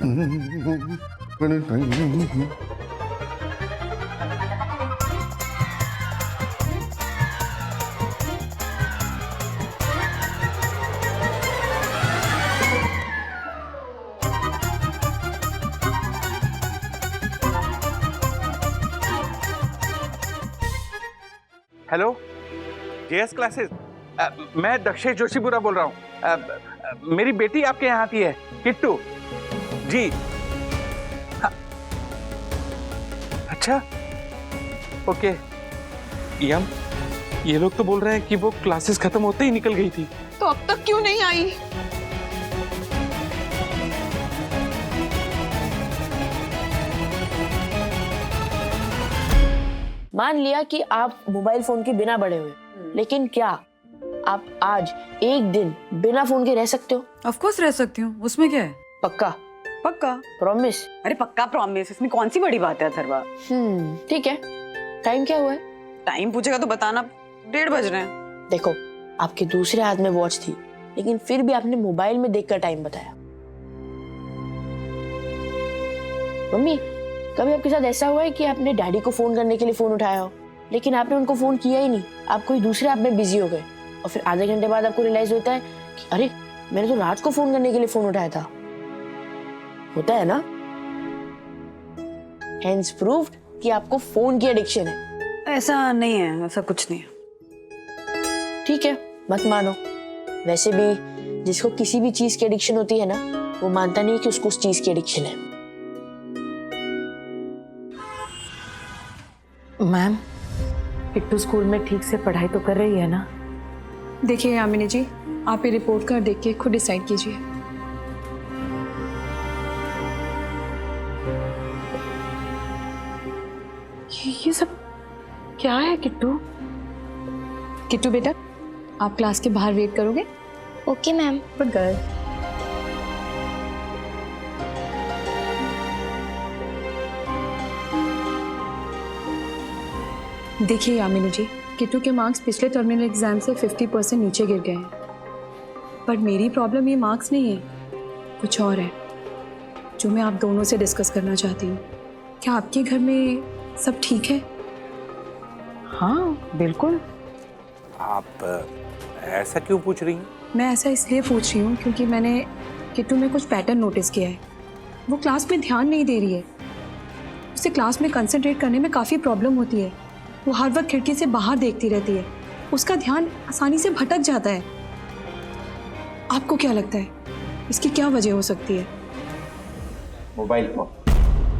Hello, JS classes. मैं दक्षेश जोशीपुरा बोल रहा हूँ। मेरी बेटी आपके यहाँ आती है, किट्टू जी। हाँ। अच्छा, ओके। यम, ये लोग तो बोल रहे हैं कि वो क्लासेस खत्म होते ही निकल गई थी। तो अब तक क्यों नहीं आई? मान लिया कि आप मोबाइल फोन के बिना बड़े हुए, लेकिन क्या आप आज एक दिन बिना फोन के रह सकते हो? ऑफ कोर्स रह सकती हूँ, उसमें क्या है? पक्का? पक्का प्रॉमिस? अरे पक्का प्रॉमिस, इसमें कौन सी बड़ी बात है अथर्वा? ठीक है। टाइम क्या हुआ है? टाइम पूछेगा तो बताना, 1:30 बज रहे हैं। देखो, आपके दूसरे हाथ में वॉच थी, लेकिन फिर भी आपने मोबाइल में देखकर टाइम बताया। मम्मी, कभी आपके साथ ऐसा हुआ है कि आपने डैडी को फोन करने के लिए फोन उठाया हो, लेकिन आपने उनको फोन किया ही नहीं, आप कोई दूसरे ऐप में बिजी हो गए और फिर आधे घंटे बाद आपको रियलाइज होता है कि अरे मैंने तो रात को फोन करने के लिए फोन उठाया था? होता है ना? हेंस प्रूव्ड कि आपको फोन की एडिक्शन है। ऐसा नहीं है, ऐसा कुछ नहीं है। ठीक है, मत मानो। वैसे भी जिसको किसी भी चीज की एडिक्शन होती है ना, वो मानता नहीं कि उसको उस चीज की एडिक्शन है। मैम, किट्टू स्कूल में ठीक से पढ़ाई तो कर रही है ना? देखिए यामिनी जी, आप ये रिपोर्ट कार्ड देख के खुद डिसाइड कीजिए। ये सब क्या है किट्टू? किट्टू बेटा, आप क्लास के बाहर वेट करोगे? Okay ma'am. Good girl. देखिए यामिनी जी, किट्टू के मार्क्स पिछले टर्मिनल एग्जाम से 50% नीचे गिर गए हैं, पर मेरी प्रॉब्लम ये मार्क्स नहीं है, कुछ और है जो मैं आप दोनों से डिस्कस करना चाहती हूँ। क्या आपके घर में सब ठीक है? हाँ बिल्कुल। आप ऐसा क्यों पूछ रही हैं? मैं ऐसा इसलिए पूछ रही हूँ क्योंकि मैंने किट्टू में कुछ पैटर्न नोटिस किया है। वो क्लास में ध्यान नहीं दे रही है, उसे क्लास में कंसंट्रेट करने में काफ़ी प्रॉब्लम होती है। वो हर वक्त खिड़की से बाहर देखती रहती है, उसका ध्यान आसानी से भटक जाता है। आपको क्या लगता है इसकी क्या वजह हो सकती है? Mobile phone.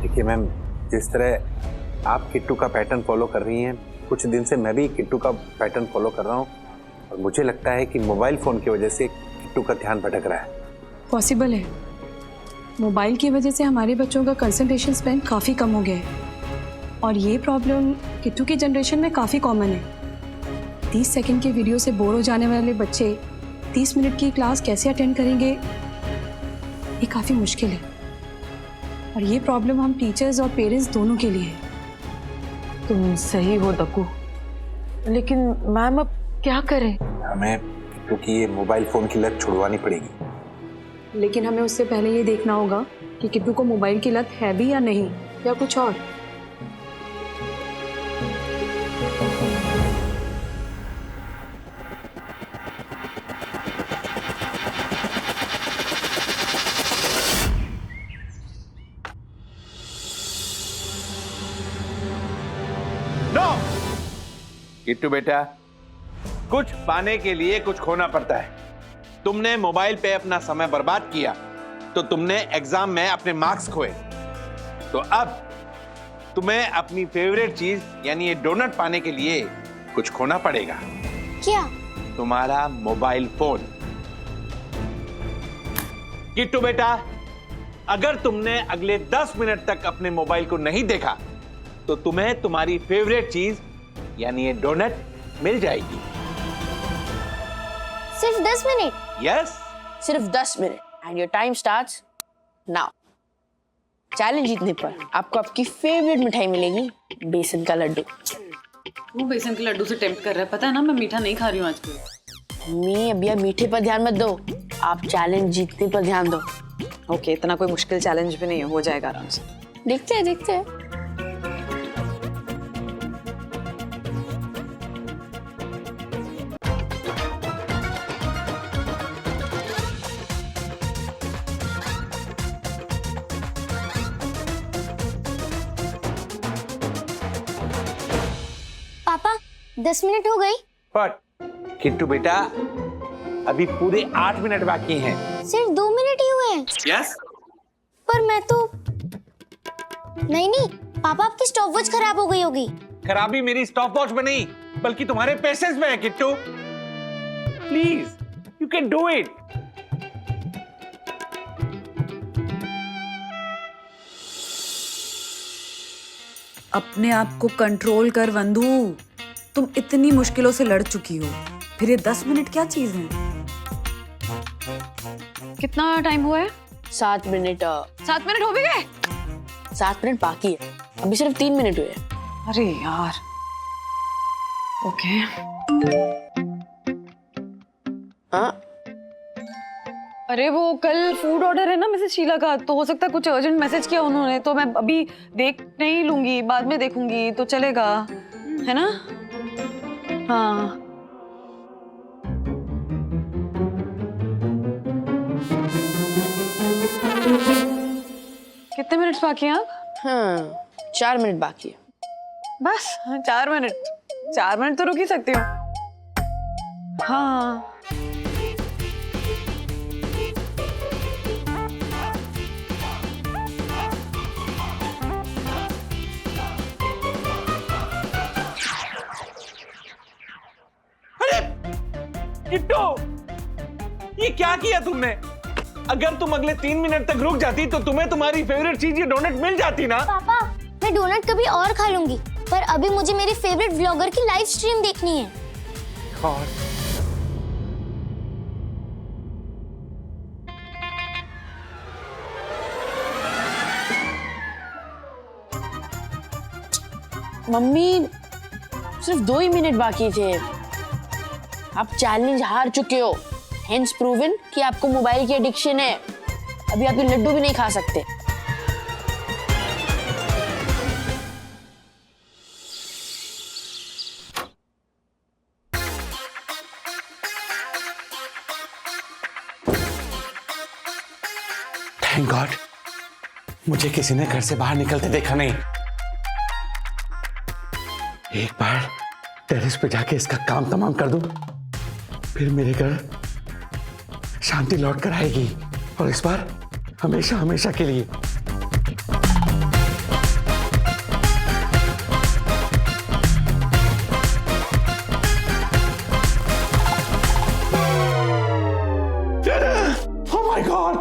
देखिए मैम, जिस तरह आप किट्टू का पैटर्न फॉलो कर रही हैं, कुछ दिन से मैं भी किट्टू का पैटर्न फॉलो कर रहा हूँ और मुझे लगता है कि मोबाइल फोन की वजह से किट्टू का ध्यान भटक रहा है। पॉसिबल है। मोबाइल की वजह से हमारे बच्चों का कंसंट्रेशन स्पैन काफ़ी कम हो गया है और ये प्रॉब्लम किट्टू की जनरेशन में काफ़ी कॉमन है। 30 सेकंड के वीडियो से बोर हो जाने वाले बच्चे 30 मिनट की क्लास कैसे अटेंड करेंगे, ये काफ़ी मुश्किल है और ये प्रॉब्लम हम टीचर्स और पेरेंट्स दोनों के लिए है। तुम सही हो दक्कू, लेकिन मैम अब क्या करें? हमें किट्टू की ये मोबाइल फोन की लत छुड़वानी पड़ेगी। लेकिन हमें उससे पहले ये देखना होगा कि किट्टू को मोबाइल की लत है भी या नहीं, या कुछ और। किट्टू बेटा, कुछ पाने के लिए कुछ खोना पड़ता है। तुमने मोबाइल पे अपना समय बर्बाद किया तो तुमने एग्जाम में अपने मार्क्स खोए। तो अब तुम्हें अपनी फेवरेट चीज यानी ये डोनट पाने के लिए कुछ खोना पड़ेगा। क्या? तुम्हारा मोबाइल फोन। किट्टू बेटा, अगर तुमने अगले 10 मिनट तक अपने मोबाइल को नहीं देखा तो तुम्हें तुम्हारी फेवरेट चीज यानी ये डोनट मिल जाएगी। सिर्फ 10 मिनट? यस, सिर्फ 10 minute and your time starts now. Challenge जीतने पर आपको आपकी फेवरेट मिठाई मिलेगी, बेसन का लड्डू। वो बेसन के लड्डू से टेम्प्ट कर रहा है, पता है ना मैं मीठा नहीं खा रही हूँ आजकल। मैं अभी आप मीठे पर ध्यान मत दो, आप चैलेंज जीतने पर ध्यान दो। ओके, इतना कोई मुश्किल चैलेंज भी नहीं है, हो जाएगा आराम से। देखते हैं देखते हैं। पापा 10 मिनट हो गई। बट किट्टू बेटा, अभी पूरे 8 मिनट बाकी हैं। सिर्फ 2 मिनट ही हुए हैं। यस। पर मैं तो नहीं पापा, आपकी स्टॉपवॉच खराब हो गई होगी। खराबी मेरी स्टॉपवॉच में नहीं, बल्कि तुम्हारे पेशेंस में है Kittu. Please, you can do it. अपने आप को कंट्रोल कर वंदू, तुम इतनी मुश्किलों से लड़ चुकी हो, फिर ये 10 मिनट क्या चीज है? कितना टाइम हुआ है? 7 मिनट। 7 मिनट हो भी गए? 7 मिनट बाकी है, अभी सिर्फ 3 मिनट हुए हैं। अरे यार। ओके। हाँ अरे वो कल फूड ऑर्डर है ना मिसेस शीला का, तो हो सकता है कुछ अर्जेंट मैसेज किया उन्होंने, तो मैं अभी देख नहीं लूंगी, बाद में देखूंगी तो चलेगा, है ना? हाँ। कितने मिनट्स बाकी हैं आप? हाँ 4 मिनट बाकी है। बस 4 मिनट? 4 मिनट तो रुक ही सकती हूँ। हाँ। किट्टू, ये क्या किया तुमने? अगर तुम अगले 3 मिनट तक रुक जाती तो तुम्हें तुम्हारी फेवरेट चीज ये डोनट मिल जाती ना। पापा मैं डोनट कभी और खा लूंगी, पर अभी मुझे मेरी फेवरेट व्लॉगर की लाइव स्ट्रीम देखनी है। मम्मी सिर्फ 2 ही मिनट बाकी थे। आप चैलेंज हार चुके हो, हेंस प्रूवन कि आपको मोबाइल की एडिक्शन है। अभी आप ये लड्डू भी नहीं खा सकते। थैंक गॉड, मुझे किसी ने घर से बाहर निकलते देखा नहीं। एक बार टेरेस पे जाके इसका काम तमाम कर दूं, फिर मेरे घर शांति लौट कर आएगी, और इस बार हमेशा हमेशा के लिए। Oh my God!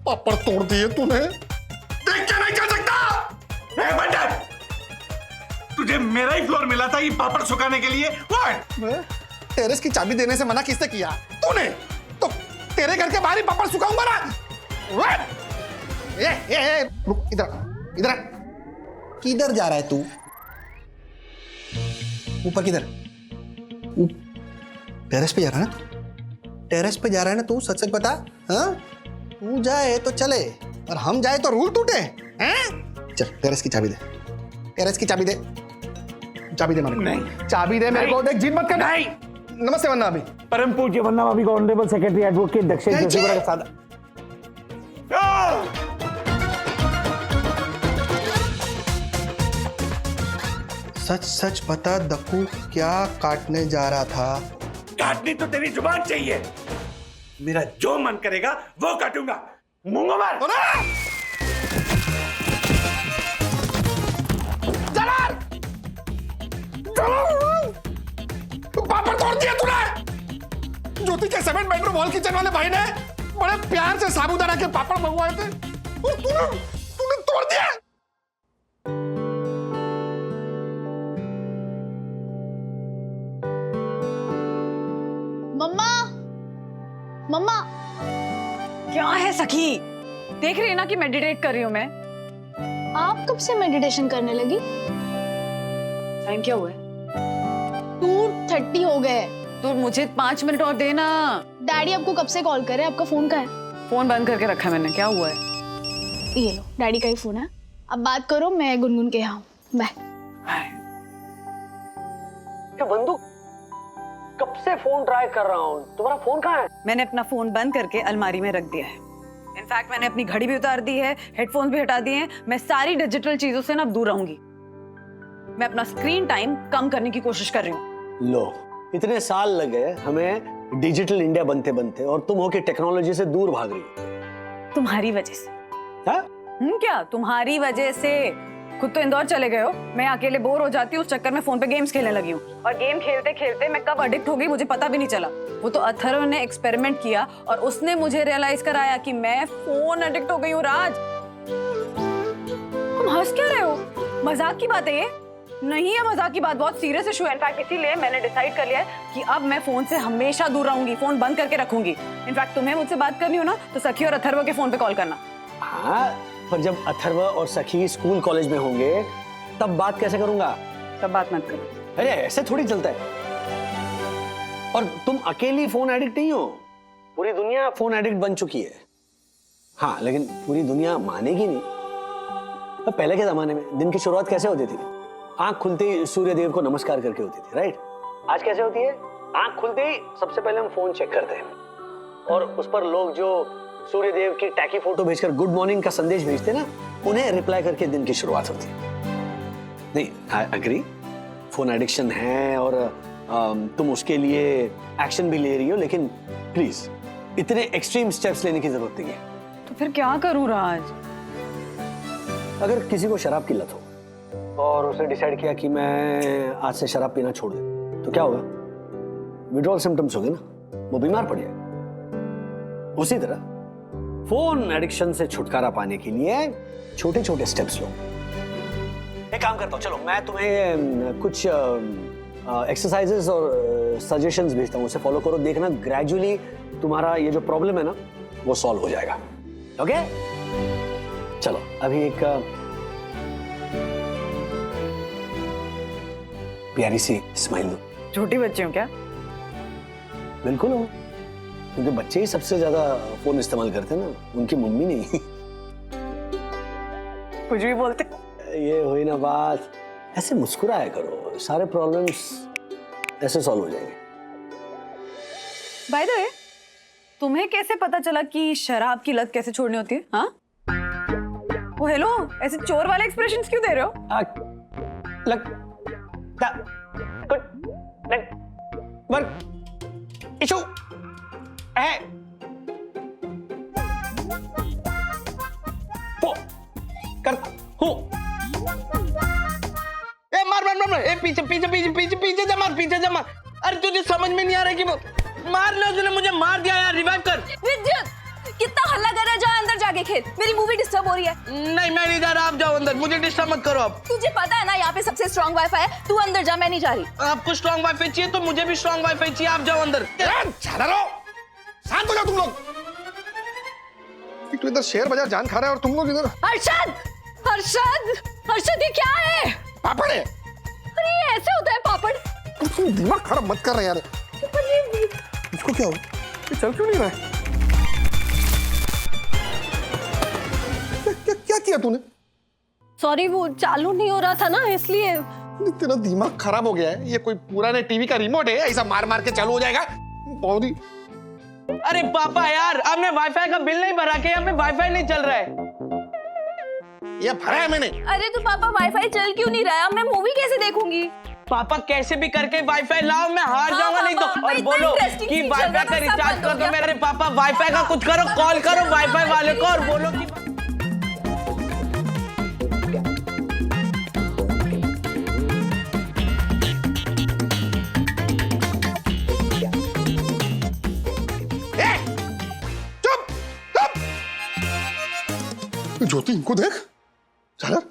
पापड़ तोड़ दिए तूने। देख के नहीं चल सकता। ए बंदर, तुझे मेरा ही फ्लोर मिला था ये पापड़ सुखाने के लिए। What? टेरेस की चाबी देने से मना किसने किया? तूने। तो तेरे घर के बाहर ही पापड़ सुखाऊंगा ना। What? ए, रुक, इधर आ। किधर जा रहा है तू? ऊपर किधर? टेरेस पे जा रहा है ना? टेरेस पे जा रहा है ना तू? सच सच बता। हाँ? तू जाए तो चले, और हम जाए तो रूल टूटे। हैं? चल टेरेस की चाबी दे। टेरेस की चाबी दे। चाबी दे मेरे को। नहीं। चाबी दे मेरे को। देख जिद मत कर। नहीं। नमस्ते वन्ना अभी। परम पूज्य वन्ना भाभी का ऑनरेबल सेक्रेटरी एडवोकेट दक्षिण जोशीपुरा के साथ। सच सच बता दक्कू, क्या काटने जा रहा था? काटनी तो तेरी जुबान चाहिए। मेरा जो मन करेगा वो काटूंगा। मुंगो मार। पापड़ तोड़ दिया तूने। के 7 बेडरूम हॉल किचन वाले भाई ने बड़े प्यार से साबूदाना के पापड़ मंगवाए थे और तूने तोड़ दिया। मम्मा, मम्मा, क्या है सखी? देख रही है ना कि मेडिटेट कर रही हूँ मैं। आप कब से मेडिटेशन करने लगी? टाइम क्या हुआ है? 2:30 हो गए। तो मुझे 5 मिनट और देना। डैडी आपको कब से कॉल कर रहे हैं? आपका फोन कहाँ है? फोन बंद करके रखा है मैंने। क्या हुआ है? ये लो, डैडी का ही फोन है। अब बात करो, मैं गुनगुन के यहाँ हूँ। बाय। क्या बंदू, कब से फोन ट्राई कर रहा हूँ, तुम्हारा फोन कहाँ है? मैंने अपना फोन बंद करके अलमारी में रख दिया है। इनफैक्ट मैंने अपनी घड़ी भी उतार दी है, हेडफोन्स भी हटा दिए हैं। मैं सारी डिजिटल चीजों से ना अब दूर रहूंगी। मैं अपना स्क्रीन टाइम कम करने की कोशिश कर रही हूँ। लो, इतने साल लगे हमें डिजिटल इंडिया बनते बनते और तुम हो कि टेक्नोलॉजी से दूर भाग रही हो। तुम्हारी वजह से। हाँ? क्या तुम्हारी वजह से? खुद तो इंदौर चले गए हो, मैं अकेले बोर हो जाती हूँ, उस चक्कर में फोन पे गेम्स खेलने लगी हूँ। और गेम खेलते खेलते मैं कब एडिक्ट हो गई मुझे पता भी नहीं चला। वो तो अथर्व ने एक्सपेरिमेंट किया और उसने मुझे रियलाइज कराया कि मैं फोन एडिक्ट हो गई हूँ। राज, तुम हंस क्या रहे हो? मजाक की बात है ये? नहीं है मजाक की बात, बहुत सीरियस इशू है। इनफैक्ट इसीलिए मैंने डिसाइड कर लिया है कि अब मैं फोन से हमेशा दूर रहूंगी, फोन बंद करके रखूंगी। इनफैक्ट तुम्हें मुझसे बात करनी हो ना तो सखी और अथर्व के फोन पे कॉल करना। हाँ, पर जब अथर्व और सखी स्कूल कॉलेज में होंगे तब बात कैसे करूंगा? तब बात मत करो। अरे ऐसे थोड़ी चलता है। और तुम अकेली फोन एडिक्ट नहीं हो, पूरी दुनिया फोन एडिक्ट बन चुकी है। हाँ, लेकिन पूरी दुनिया मानेगी नहीं। अब पहले के जमाने में दिन की शुरुआत कैसे होती थी? आंख खुलते ही सूर्य देव को नमस्कार करके होती थी, राइट? आज कैसे होती है? आंख खुलते ही सबसे पहले हम फोन चेक करते हैं और उस पर लोग जो सूर्य देव की टैकी फोटो भेजकर गुड मॉर्निंग का संदेश भेजते ना, उन्हें रिप्लाई करके दिन की शुरुआत होती है। नहीं, आई एग्री, फोन एडिक्शन है और तुम उसके लिए एक्शन भी ले रही हो, लेकिन प्लीज इतने एक्सट्रीम स्टेप्स लेने की जरूरत नहीं है। तो फिर क्या करूं राज? अगर किसी को शराब की लत हो और उसने डिसाइड किया कि मैं आज से शराब पीना छोड़ दूं, तो क्या होगा? विड्रॉल सिम्टम्स होंगे ना, वो बीमार पड़ जाए। उसी तरह फोन एडिक्शन से छुटकारा पाने के लिए छोटे छोटे स्टेप्स लो। एक काम करता हूँ, चलो मैं तुम्हें कुछ एक्सरसाइजेस और सजेशंस भेजता हूँ, उसे फॉलो करो, देखना ग्रेजुअली तुम्हारा ये जो प्रॉब्लम है ना वो सॉल्व हो जाएगा। ओके, चलो अभी एक प्यारी सी स्माइल दो। छोटी बच्ची हूँ क्या? बिल्कुल हो, क्योंकि बच्चे ही सबसे ज्यादा फोन इस्तेमाल करते हैं ना, उनकी मम्मी नहीं। कुछ भी बोलते। ये हुई ना बात, ऐसे मुस्कुराया करो, सारे प्रॉब्लम्स ऐसे सॉल्व हो जाएंगे। बाय द वे, तुम्हें कैसे पता चला कि शराब की लत कैसे छोड़नी होती है? हाँ? ओ हेलो, ऐसे चोर वाले एक्सप्रेशंस क्यों दे रहे हो? इशू है वो कर हूँ। ए मार मार मार, ए पीछे पीछे पीछे पीछे पीछे जा मार, पीछे जा मार। अरे तुझे समझ में नहीं आ रहा कि वो मार लो, तूने मुझे मार दिया यार, रिवाइव कर। विद्युत, कितना हल्ला कर रहा है, जा अंदर जाके खेल, मेरी मूवी डिस्टर्ब हो रही है। नहीं मैं नहीं जा रहा, आप जाओ अंदर, मुझे डिस्टर्ब मत करो आप। तुझे पता है ना यहाँ पे सबसे स्ट्रॉन्ग वाईफाई है, तू अंदर जा, मैं नहीं जा रही। आपको स्ट्रॉन्ग वाईफाई चाहिए तो मुझे भी स्ट्रॉन्ग वाईफाई चाहिए, आप जाओ अंदर। शांत हो जाओ तुम लोग। तू इधर शेयर बाजार जान खा रहा है और तुम लोग इधर हर्षद, हर्षद, हर्षद, ये क्या है? पापड़ है। अरे ये ऐसे होता है पापड़? तुम दिमाग खराब मत कर रहे यार। इसको क्या हो? ये चल क्यों नहीं रहा है? क्या किया तूने? सॉरी, वो चालू नहीं हो रहा था ना, इसलिए। तेरा दिमाग खराब हो गया है। ये कोई पुराने टीवी का रिमोट है, ऐसा मार मार के चालू हो जाएगा? बहुत ही। अरे पापा यार, आपने वाईफाई का बिल नहीं भरा के? यहाँ पे वाईफाई नहीं चल रहा है। ये भरा है मैंने। अरे तो पापा वाईफाई चल क्यों नहीं रहा है? मैं मूवी कैसे देखूंगी? पापा कैसे भी करके वाईफाई लाओ, मैं हार जाऊंगा नहीं तो। और बोलो कि वाईफाई का रिचार्ज कर दो मेरे। पापा वाईफाई का कुछ करो, कॉल करो वाईफाई वाले को और बोलो कि ज्योति इनको देख झालर,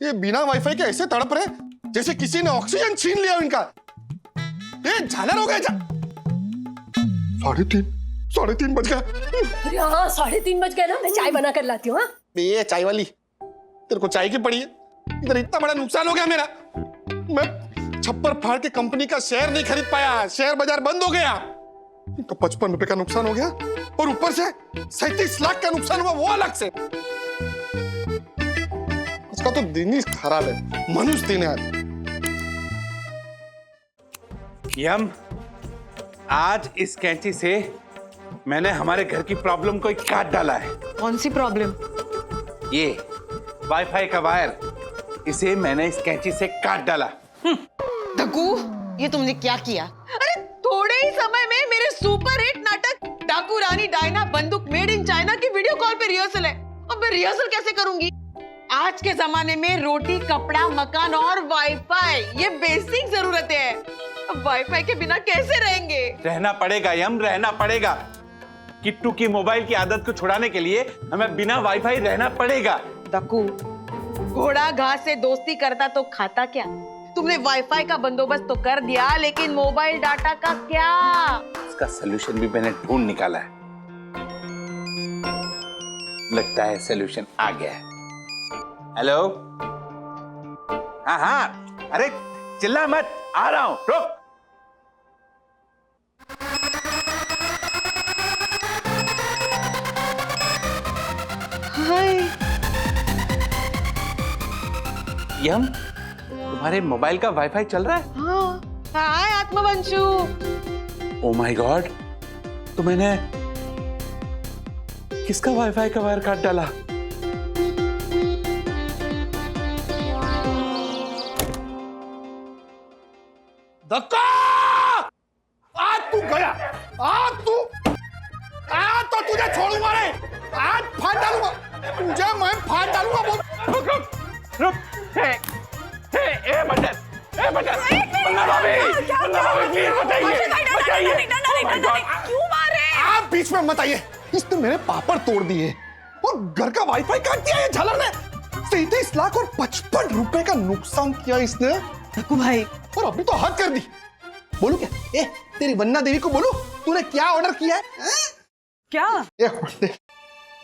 ये बिना वाईफाई के ऐसे तड़प रहे जैसे किसी ने ऑक्सीजन छीन लिया इनका। ये झालर हो गया 3:30 बज गया। अरे हाँ 3:30 बज गए ना, मैं चाय बना कर लाती हूँ। हाँ ये चाय वाली, तेरे को चाय की पड़ी है। इधर इतना बड़ा नुकसान हो गया मेरा, मैं छप्पर फाड़ के कंपनी का शेयर नहीं खरीद पाया, शेयर बाजार बंद हो गया, तो 55 रुपए का नुकसान हो गया और ऊपर से 37 लाख का नुकसान हुआ वो अलग से। उसका तो दिन ही खराब है, मनुष्य दिन है आज। यम, आज इस कैंची से मैंने हमारे घर की प्रॉब्लम को एक काट डाला है। कौन सी प्रॉब्लम? ये वाईफाई का वायर, इसे मैंने इस कैंची से काट डाला। दक्कू, ये तुमने क्या किया? अरे थोड़े ही समय में मेरे सुपर हिट नाटक डाकू रानी डायना बंदूक मेड इन चाइना की वीडियो कॉल पे रिहर्सल है। अब मैं रिहर्सल कैसे करूंगी? आज के जमाने में रोटी, कपड़ा, मकान और वाईफाई ये बेसिक जरूरतें हैं। अब वाईफाई के बिना कैसे रहेंगे? रहना पड़ेगा यम, रहना पड़ेगा। किट्टू की मोबाइल की आदत को छुड़ाने के लिए हमें बिना वाईफाई रहना पड़ेगा। दक्कू, घोड़ा घास से दोस्ती करता तो खाता क्या? तुमने वाईफाई का बंदोबस्त तो कर दिया, लेकिन मोबाइल डाटा का क्या? इसका सलूशन भी मैंने ढूंढ निकाला है। लगता है सलूशन आ गया है। हेलो, हाँ हाँ, अरे चिल्ला मत, आ रहा हूं, रुक। हाय यम, तुम्हारे मोबाइल का वाईफाई चल रहा है? हाँ, हाय आत्मवंशु। ओ माय गॉड, तो मैंने किसका वाईफाई का वायर काट डाला? धक्का! आज तू गया, आज तो तुझे छोड़ूंगा नहीं, आज फाड़ डालूंगा तुझे, मैं फाड़ डालूंगा। रुक रुक रुक, ए बटन, बन्ना भाभी प्लीज बताइए। क्यों मारे? आप बीच में मत आइए, इसने मेरे पापड़ तोड़ दिए और घर का वाईफाई काट दिया ये झालर ने। 37 लाख और 55 रुपए का नुकसान किया इसने। दक्कू भाई, और अभी तो हद कर दी। बोलू क्या? ए, तेरी वन्ना देवी को बोलू तूने क्या ऑर्डर किया है? क्या?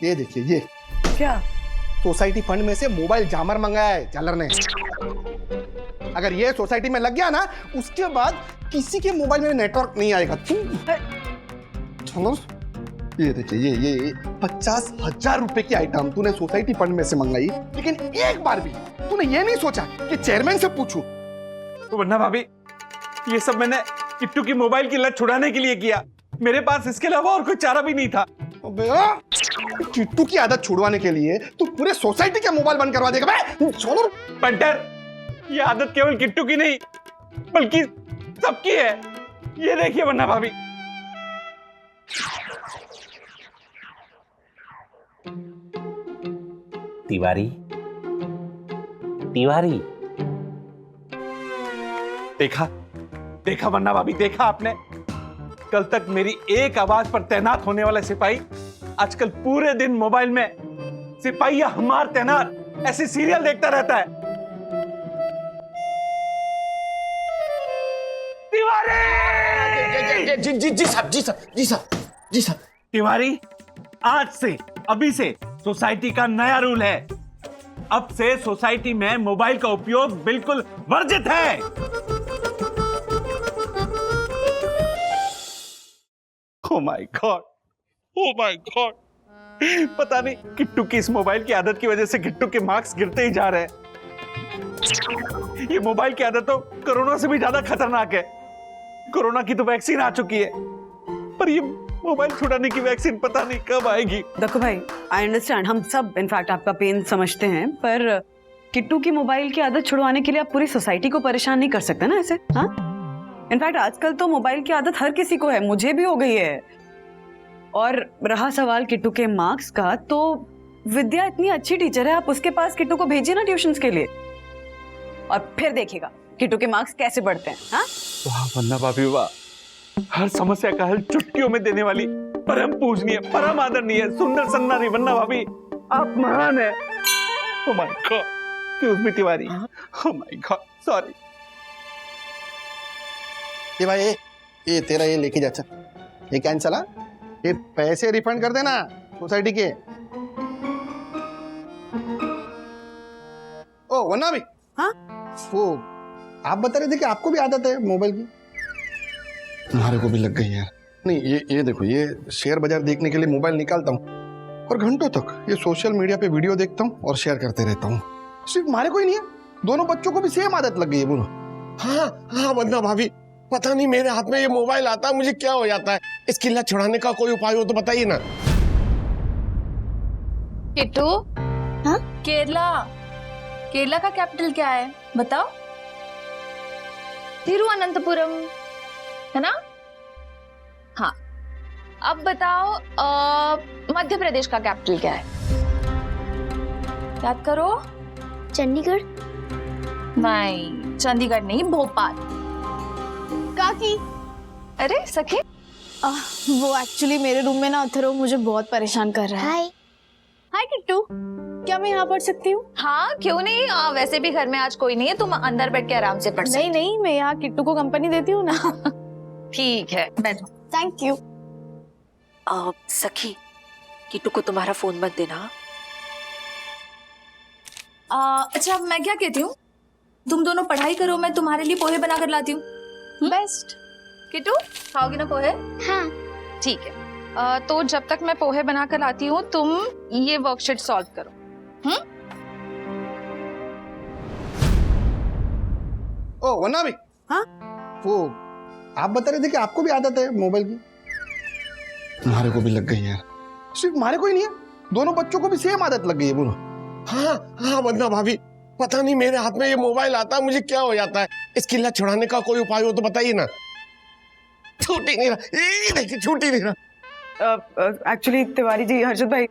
ये देखिए, ये क्या? सोसाइटी फंड में से मोबाइल जामर मंगाया है झालर ने। अगर ये सोसाइटी में लग गया ना, उसके बाद किसी के मोबाइल में नेटवर्क नहीं आएगा। ये देखिए, ये 50,000 रुपए की आइटम तूने सोसाइटी फंड में से मंगाई, लेकिन एक बार भी तूने ये नहीं सोचा कि चेयरमैन से पूछूं। तो वन्ना भाभी, ये सब मैंने किट्टू की मोबाइल की लत छुड़ाने के लिए किया। मेरे पास इसके अलावा और कोई चारा भी नहीं था। किट्टू की आदत छुड़वाने के लिए तू पूरे सोसाइटी के मोबाइल बंद करवा देगा बे? छोड़ो पंटर, ये आदत केवल किट्टू की नहीं बल्कि सबकी है। ये देखिए वन्ना भाभी, तिवारी देखा वन्ना भाभी, देखा आपने? कल तक मेरी एक आवाज पर तैनात होने वाला सिपाही आजकल पूरे दिन मोबाइल में सिपाही हमार तैनात ऐसे सीरियल देखता रहता है। तिवारी! जी साहब। तिवारी, आज से, अभी से सोसाइटी का नया रूल है। अब से सोसाइटी में मोबाइल का उपयोग बिल्कुल वर्जित है। ओ माय गॉड, पता नहीं किट्टू की इस मोबाइल की आदत की वजह से किट्टू के मार्क्स गिरते ही जा रहे हैं। ये मोबाइल की आदत तो कोरोना से भी ज्यादा खतरनाक है। कोरोना की तो वैक्सीन आ चुकी है, पर ये मोबाइल छुड़ाने की वैक्सीन पता नहीं कब आएगी। दक्कू भाई, आई अंडरस्टैंड, हम सब इनफैक्ट आपका पेन समझते हैं, पर किट्टू की मोबाइल की आदत छुड़वाने के लिए आप पूरी सोसाइटी को परेशान नहीं कर सकते ना ऐसे। हाँ, इनफैक्ट आजकल तो मोबाइल की आदत हर किसी को है, मुझे भी हो गई है। और रहा सवाल किट्टू के मार्क्स का, तो विद्या इतनी अच्छी टीचर है, आप उसके पास किट्टू को भेजिए ना ट्यूशंस के लिए, और फिर देखिएगा किट्टू के मार्क्स कैसे बढ़ते हैं। हाँ, वाह वन्ना भाभी वाह, हर समस्या का हल चुटकियों में देने वाली परम पूजनीय, परम आदरणीय, सुंदर सन्नारी वन्ना भाभी, आप महान है। Oh my God. Excuse me, Tiwari. Oh my God. Sorry. ये भाई ये तेरा ये लेके जा, चल ये कैंसल। ये पैसे रिफंड कर देना सोसाइटी के। ओ वरना भी हाँ? वो आप बता रहे थे कि आपको भी आदत है मोबाइल की। तुम्हारे को भी लग गई यार। नहीं ये देखो, ये शेयर बाजार देखने के लिए मोबाइल निकालता हूँ और घंटों तक ये सोशल मीडिया पे वीडियो देखता हूँ और शेयर करते रहता हूँ। सिर्फ हमारे को ही नहीं है, दोनों बच्चों को भी सेम आदत लग गई है। बोलो। हाँ हाँ वंदना भाभी, पता नहीं मेरे हाथ में ये मोबाइल आता है मुझे क्या हो जाता है। इसकी लत छुड़ाने का कोई उपाय हो तो बताइए ना। किट्टू, हाँ? केरला का कैपिटल क्या है बताओ? तिरुवनंतपुरम है ना? हाँ, अब बताओ मध्य प्रदेश का कैपिटल क्या है? याद करो। चंडीगढ़। नहीं, चंडीगढ़ नहीं, भोपाल। काकी, अरे सखी, वो एक्चुअली मेरे रूम में ना अथर्व मुझे बहुत परेशान कर रहा है। हाय। हाय किट्टू, क्या मैं यहाँ पढ़ सकती हूँ? हाँ क्यों नहीं, वैसे भी घर में आज कोई नहीं है, तुम अंदर बैठ के आराम से पढ़ सकती। नहीं नहीं, मैं यहाँ किट्टू को कंपनी देती हूँ ना। ठीक है, बैठो। Thank you. सखी, किट्टू को तुम्हारा फोन मत देना। अच्छा मैं क्या कहती हूँ, तुम दोनों पढ़ाई करो, मैं तुम्हारे लिए पोहे बना कर लाती हूँ। बेस्ट। किट्टू, खाओगी ना पोहे? हाँ। ठीक है, तो जब तक मैं पोहे बना कर लाती हूँ तुम ये वर्कशीट सॉल्व करो। ओ वरना भी हाँ? वो आप बता रहे थे कि आपको भी आदत है मोबाइल की। तुम्हारे को भी लग गई यार। सिर्फ हमारे को ही नहीं है, दोनों बच्चों को भी सेम आदत लग गई है। बोलो। हाँ हाँ वंदना भाभी, पता नहीं मेरे हाथ में ये मोबाइल आता है मुझे क्या हो जाता है। इसकी लत छुड़ाने का कोई उपाय हो तो बताइए ना। छूट ही नहीं रहा, ये देखिए छूट ही नहीं रहा। एक्चुअली तिवारी जी, हर्षद भाई,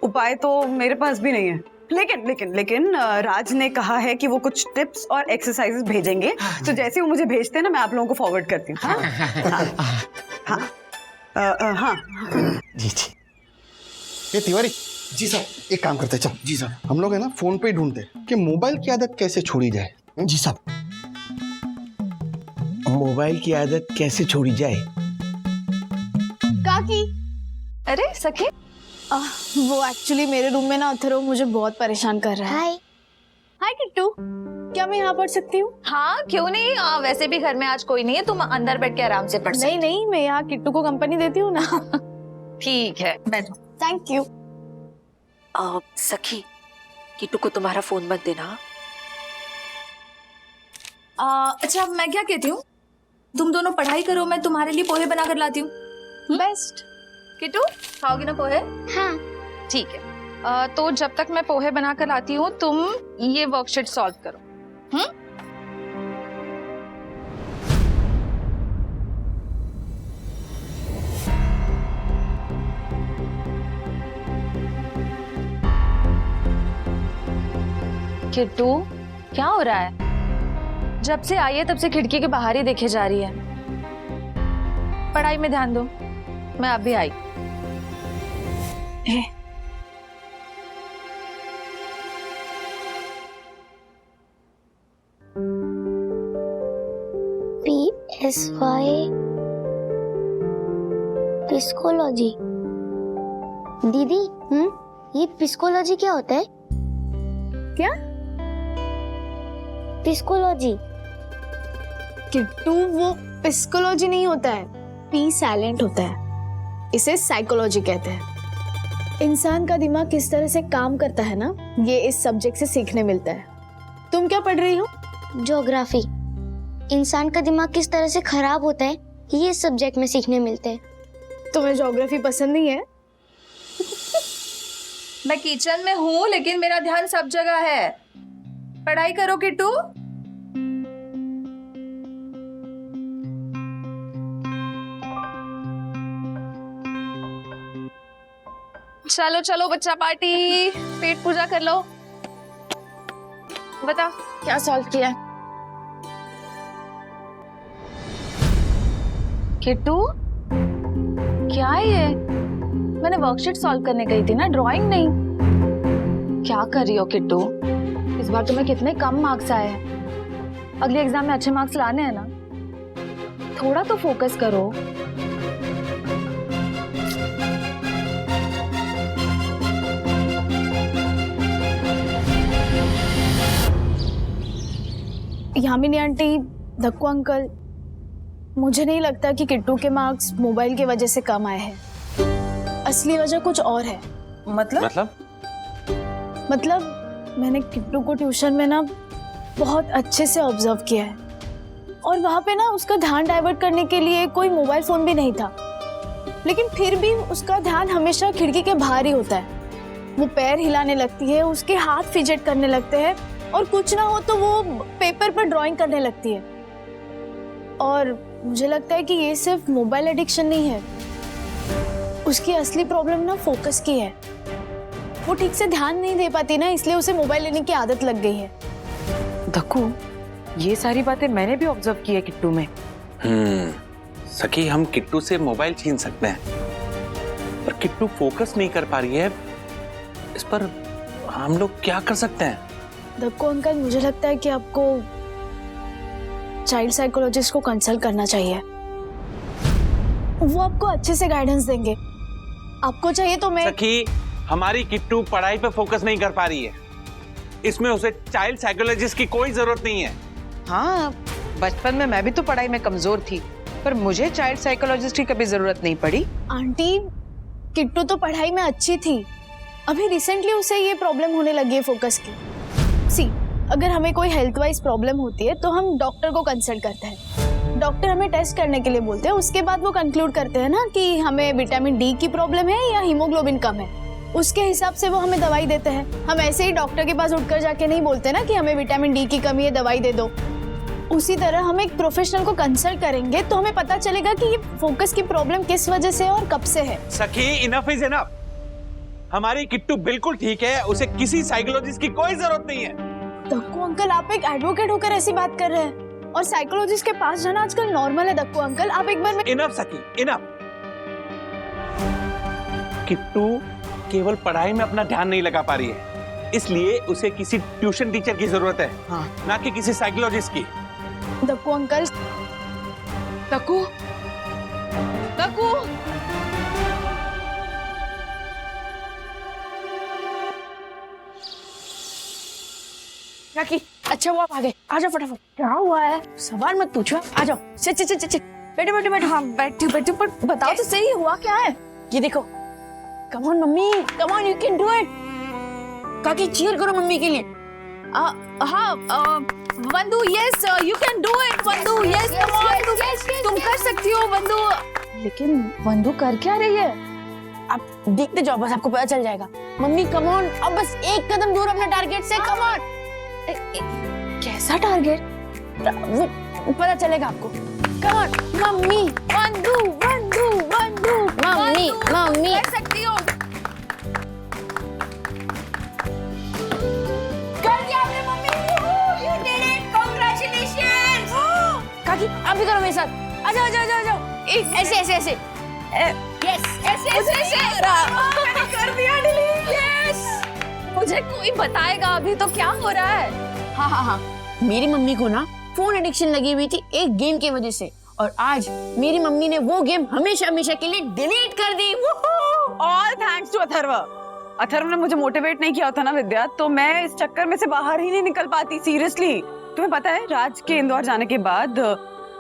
उपाय तो मेरे पास भी नहीं है, लेकिन लेकिन लेकिन राज ने कहा है कि वो कुछ टिप्स और एक्सरसाइजेस भेजेंगे, तो जैसे वो मुझे भेजते हैं ना मैं आप लोगों को फॉरवर्ड करती हूँ। हाँ हाँ हाँ। जी जी। ये तिवारी जी साहब, एक काम करते हैं, चल जी साहब, हम लोग है ना फोन पे ही ढूंढते हैं कि मोबाइल की आदत कैसे छोड़ी जाए। जी साहब, मोबाइल की आदत कैसे छोड़ी जाए? काकी, अरे सखी, वो एक्चुअली मेरे रूम में ना अथर्व मुझे बहुत परेशान कर रहा है। हाय। हाय किट्टू, क्या मैं यहाँ पढ़ सकती हूँ? हाँ क्यों नहीं, वैसे भी घर में आज कोई नहीं है, तुम अंदर बैठ के आराम से पढ़ सकती। नहीं नहीं, मैं यहाँ किट्टू को कंपनी देती हूँ ना। ठीक है, बैठो। Thank you. सखी, किट्टू को तुम्हारा फोन मत देना। अच्छा मैं क्या कहती हूँ, तुम दोनों पढ़ाई करो, मैं तुम्हारे लिए पोहे बना कर लाती हूँ। बेस्ट। किट्टू, खाओगी ना पोहे? हाँ। ठीक है, तो जब तक मैं पोहे बना कर लाती हूँ तुम ये वर्कशीट सॉल्व करो। किट्टू, क्या हो रहा है? जब से आई है तब से खिड़की के बाहर ही देखे जा रही है। पढ़ाई में ध्यान दो, मैं अभी आई। PSY पिस्कोलॉजी। दीदी, ये पिस्कोलॉजी क्या होता है? क्या? पिस्कोलॉजी। किट्टू, वो पिस्कोलॉजी नहीं होता है, पी साइलेंट होता है, इसे साइकोलॉजी कहते हैं। इंसान का दिमाग किस तरह से काम करता है ना, ये इस सब्जेक्ट से सीखने मिलता है। तुम क्या पढ़ रही हो? ज्योग्राफी। इंसान का दिमाग किस तरह से खराब होता है ये इस सब्जेक्ट में सीखने मिलते हैं। तुम्हें ज्योग्राफी पसंद नहीं है? मैं किचन में हूँ लेकिन मेरा ध्यान सब जगह है। पढ़ाई करो किट्टू। चलो चलो बच्चा पार्टी, पेट पूजा कर लो। बता क्या सॉल्व किया? किट्टू, क्या है ये? मैंने वर्कशीट सॉल्व करने गई थी ना, ड्राइंग नहीं। क्या कर रही हो किट्टू? इस बार तुम्हें कितने कम मार्क्स आए हैं। अगले एग्जाम में अच्छे मार्क्स लाने हैं ना, थोड़ा तो फोकस करो। यामिनी आंटी, धक्कू अंकल, मुझे नहीं लगता कि किट्टू के मार्क्स मोबाइल की वजह से कम आए हैं। असली वजह कुछ और है। मतलब मैंने किट्टू को ट्यूशन में ना बहुत अच्छे से ऑब्जर्व किया है और वहाँ पे ना उसका ध्यान डाइवर्ट करने के लिए कोई मोबाइल फोन भी नहीं था, लेकिन फिर भी उसका ध्यान हमेशा खिड़की के बाहर ही होता है। वो पैर हिलाने लगती है, उसके हाथ फिजेट करने लगते हैं और कुछ ना हो तो वो पेपर पर ड्राइंग करने लगती है। और मुझे लगता है कि ये सिर्फ मोबाइल एडिक्शन नहीं है, उसकी असली प्रॉब्लम ना फोकस की है। वो ठीक से ध्यान नहीं दे पाती ना, इसलिए उसे मोबाइल लेने की आदत लग गई है। धक्कू, ये सारी बातें मैंने भी ऑब्जर्व की है किट्टू में। सखी, हम किट्टू से मोबाइल छीन सकते हैं, पर किट्टू फोकस नहीं कर पा रही है। इस पर हम लोग क्या कर सकते हैं? धक्कू अंकल, मुझे लगता है कि आपको चाइल्ड साइकोलॉजिस्ट को कंसल्ट करना चाहिए। वो आपको अच्छे से गाइडेंस देंगे। आपको चाहिए तो मैं। सखी, हमारी किट्टू पढ़ाई पे फोकस नहीं कर पा रही है, इसमें उसे चाइल्ड साइकोलॉजिस्ट की कोई जरूरत नहीं है। हाँ, बचपन में मैं भी तो पढ़ाई में कमजोर थी, पर मुझे चाइल्ड साइकोलॉजिस्ट की कभी जरूरत नहीं पड़ी। आंटी, किट्टू तो पढ़ाई में अच्छी थी, अभी रिसेंटली उसे ये प्रॉब्लम होने लगी है फोकस की। अगर हमें कोई हेल्थ वाइज प्रॉब्लम होती है तो हम डॉक्टर को कंसल्ट करते हैं। डॉक्टर हमें टेस्ट करने के लिए बोलते हैं, उसके बाद वो कंक्लूड करते हैं ना कि हमें विटामिन डी की प्रॉब्लम है या हीमोग्लोबिन कम है। उसके हिसाब से वो हमें दवाई देते हैं। हम ऐसे ही डॉक्टर के पास उठकर जाके नहीं बोलते ना कि हमें विटामिन डी की कमी है, दवाई दे दो। उसी तरह हम एक प्रोफेशनल को कंसल्ट करेंगे तो हमें पता चलेगा कि ये फोकस की प्रॉब्लम किस वजह से और कब से है। सखी, इनफ इज इनफ। हमारी किट्टू बिल्कुल ठीक है, उसे किसी साइकोलॉजिस्ट की कोई जरूरत नहीं है। धक्कू अंकल, आप एक एडवोकेट होकर ऐसी बात कर रहे हैं और साइकोलॉजिस्ट के पास जाना आजकल नॉर्मल है। धक्कू अंकल, आप एक बार। इनफ सखी, इनफ। किट्टू केवल पढ़ाई में अपना ध्यान नहीं लगा पा रही है, इसलिए उसे किसी ट्यूशन टीचर की जरूरत है, ना कि किसी साइकोलॉजिस्ट की। धक्कू अंकल। धक्कू, धक्कू, राखी, अच्छा हुआ आप आ गए। आ जाओ फटाफट। क्या हुआ है? सवाल मत पूछो, आ जाओ। चल चल चल चल, बैठो बैठो बैठो। हाँ, बैठी बैठी, पर बताओ तो सही, हुआ क्या है? ये देखो। Come on mummy, come on, you can do it. काकी, चीयर करो मम्मी के लिए। हाँ, Vandu, yes you can do it. Vandu, yes, come on, तुम कर सकती हो वंदू। लेकिन वंदू कर क्या रही है? आप देखते जाओ, बस आपको पता चल जाएगा। मम्मी कम ऑन, अब बस एक कदम दूर अपने टारगेट से। Come on. कैसा टारगेट? वो पता चलेगा आपको। Come on mummy. Vandu Vandu Vandu, mummy mummy कर सकती हो। कर दिया आपने mummy. You did it, congratulations। काकी, आप भी करो मेरे साथ। आ जाओ जाओ जाओ जाओ। ऐसे ऐसे ऐसे। यस, ऐसे ऐसे ऐसे। मैंने कर दिया डिलीट। यस। मुझे कोई बताएगा अभी तो क्या हो रहा है? हाँ हाँ हाँ, मेरी मम्मी को ना फोन एडिक्शन लगी हुई थी एक गेम की वजह से, और आज मेरी मम्मी ने वो गेम हमेशा हमेशा के लिए डिलीट कर दी। All thanks to Atharv. Atharv ने मुझे मोटिवेट नहीं किया होता ना विद्या, तो मैं इस चक्कर में से बाहर ही नहीं निकल पाती। सीरियसली, तुम्हें पता है, राज के इंदौर जाने के बाद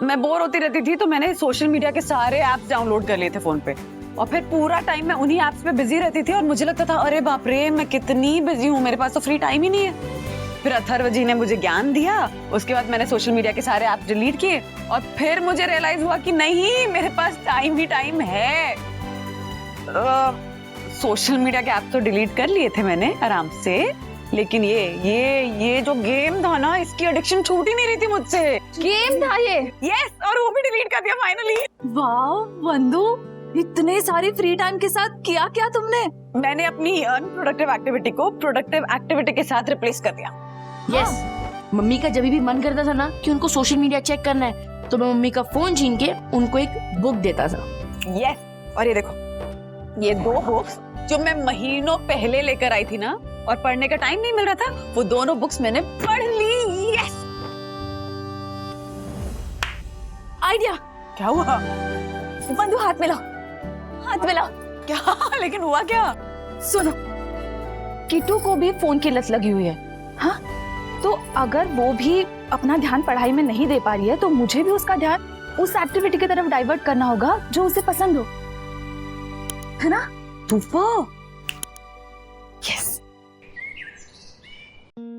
मैं बोर होती रहती थी, तो मैंने सोशल मीडिया के सारे ऐप्स डाउनलोड कर लिए थे फोन पे, और फिर पूरा टाइम मैं उन्हीं ऐप्स पे बिजी रहती थी, और मुझे लगता था अरे बाप रे, मैं कितनी बिजी हूँ, मेरे पास तो फ्री टाइम ही नहीं है। फिर अथर्व जी ने मुझे ज्ञान दिया, उसके बाद मैंने सोशल मीडिया के सारे ऐप डिलीट किए, और फिर मुझे रियलाइज हुआ कि नहीं, मेरे पास टाइम ही टाइम है। सोशल मीडिया के ऐप तो डिलीट कर लिए थे मैंने आराम से, लेकिन ये जो गेम था ना, इसकी एडिक्शन छूट ही नहीं रही थी मुझसे। गेम था ये? यस, और वो भी डिलीट कर दिया फाइनली। वाह वंदू, इतने सारी फ्री टाइम के साथ किया क्या तुमने? मैंने अपनी अनप्रोडक्टिव एक्टिविटी को प्रोडक्टिव एक्टिविटी के साथ रिप्लेस कर दिया। यस, मम्मी का जब भी मन करता था ना कि उनको सोशल मीडिया चेक करना है, तो मैं मम्मी का फोन छीन के उनको एक बुक देता था। यस, और ये देखो, ये 2 बुक्स जो मैं महीनों पहले लेकर आई थी ना, और पढ़ने का टाइम नहीं मिल रहा था, वो दोनों बुक्स मैंने पढ़ ली। Yes, idea. क्या हुआ? बंधु हाथ मिलाओ, हाथ मिलाओ। क्या? लेकिन हुआ क्या? सुनो, किट्टू को भी फोन की लत लगी हुई है। हाँ, तो अगर वो भी अपना ध्यान पढ़ाई में नहीं दे पा रही है तो मुझे भी उसका ध्यान उस एक्टिविटी की तरफ डाइवर्ट करना होगा जो उसे पसंद हो, है ना? यस।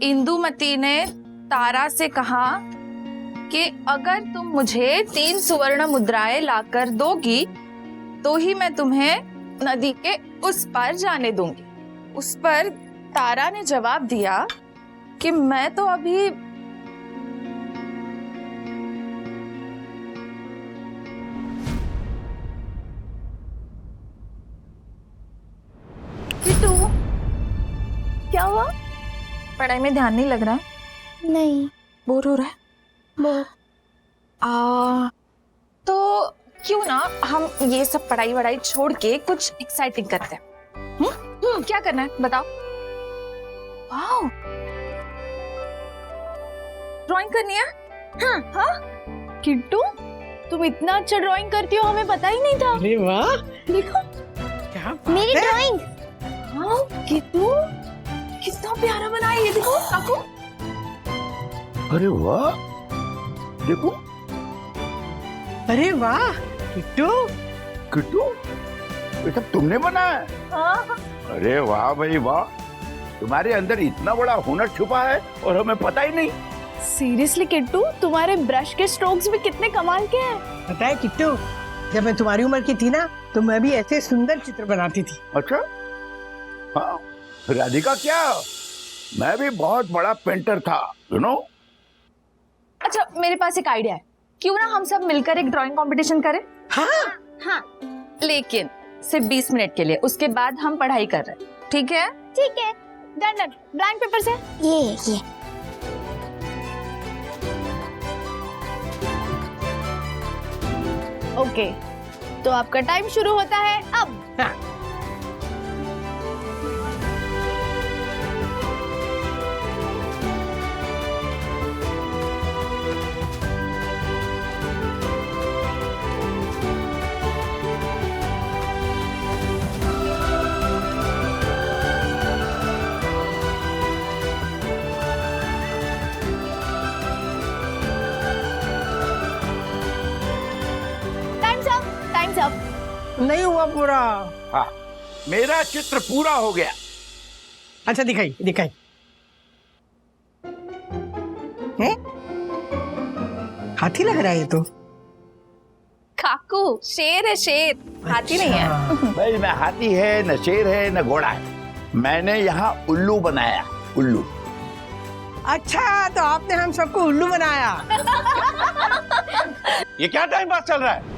इंदुमती ने तारा से कहा कि अगर तुम मुझे 3 सुवर्ण मुद्राएं लाकर दोगी तो ही मैं तुम्हें नदी के उस पार जाने दूंगी। उस पर तारा ने जवाब दिया कि मैं तो अभी किट्टू, क्या हुआ? पढ़ाई में ध्यान नहीं लग रहा है? नहीं। बोर हो रहा है? बोर। तो क्यों ना हम ये सब पढ़ाई वढ़ाई छोड़ के कुछ एक्साइटिंग करते हैं। क्या करना है बताओ? वाओ, ड्राइंग करनी है? हाँ हाँ। किट्टू, तुम इतना अच्छा ड्राइंग करती हो, हमें पता ही नहीं था। अरे वाह, देखो क्या मेरी ड्राइंग। हाँ किट्टू, कितना प्यारा बना है ये। देखो काकू। अरे वाह, देखो। अरे वाह किट्टू, किट्टू, ये सब तुमने बनाया है? हाँ। अरे वाह भाई वाह, तुम्हारे अंदर इतना बड़ा हुनर छुपा है और हमें पता ही नहीं। सीरियसली किट्टू, तुम्हारे ब्रश के स्ट्रोक्स भी कितने कमाल के हैं। पता है किट्टू, जब मैं तुम्हारी उम्र की थी ना तो मैं भी ऐसे सुंदर चित्र बनाती थी। अच्छा, हाँ राधिका, क्या मैं भी बहुत बड़ा पेंटर था, यू नो। अच्छा, मेरे पास एक आइडिया है, क्यों ना हम सब मिलकर एक ड्राइंग कंपटीशन करें? हाँ हाँ, लेकिन सिर्फ 20 मिनट के लिए, उसके बाद हम पढ़ाई कर रहे हैं, ठीक है? ठीक है। Done done. ब्लैंक पेपर से ये ओके, तो आपका टाइम शुरू होता है अब। हाँ। Times up. नहीं हुआ पूरा। हाँ, मेरा चित्र पूरा हो गया। अच्छा दिखाई दिखाई। हाथी लग रहा है ये तो। काकू, शेर है, शेर, हाथी नहीं है। भाई न हाथी है, न शेर है, न घोड़ा है, मैंने यहाँ उल्लू बनाया, उल्लू। अच्छा, तो आपने हम सबको उल्लू बनाया। ये क्या टाइम पास चल रहा है?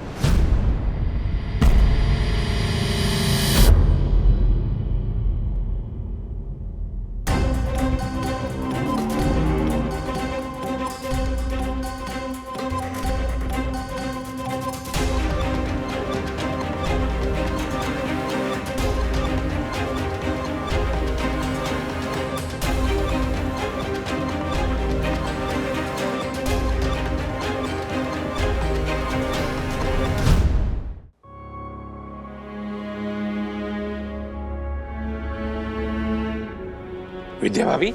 विद्या भाभी,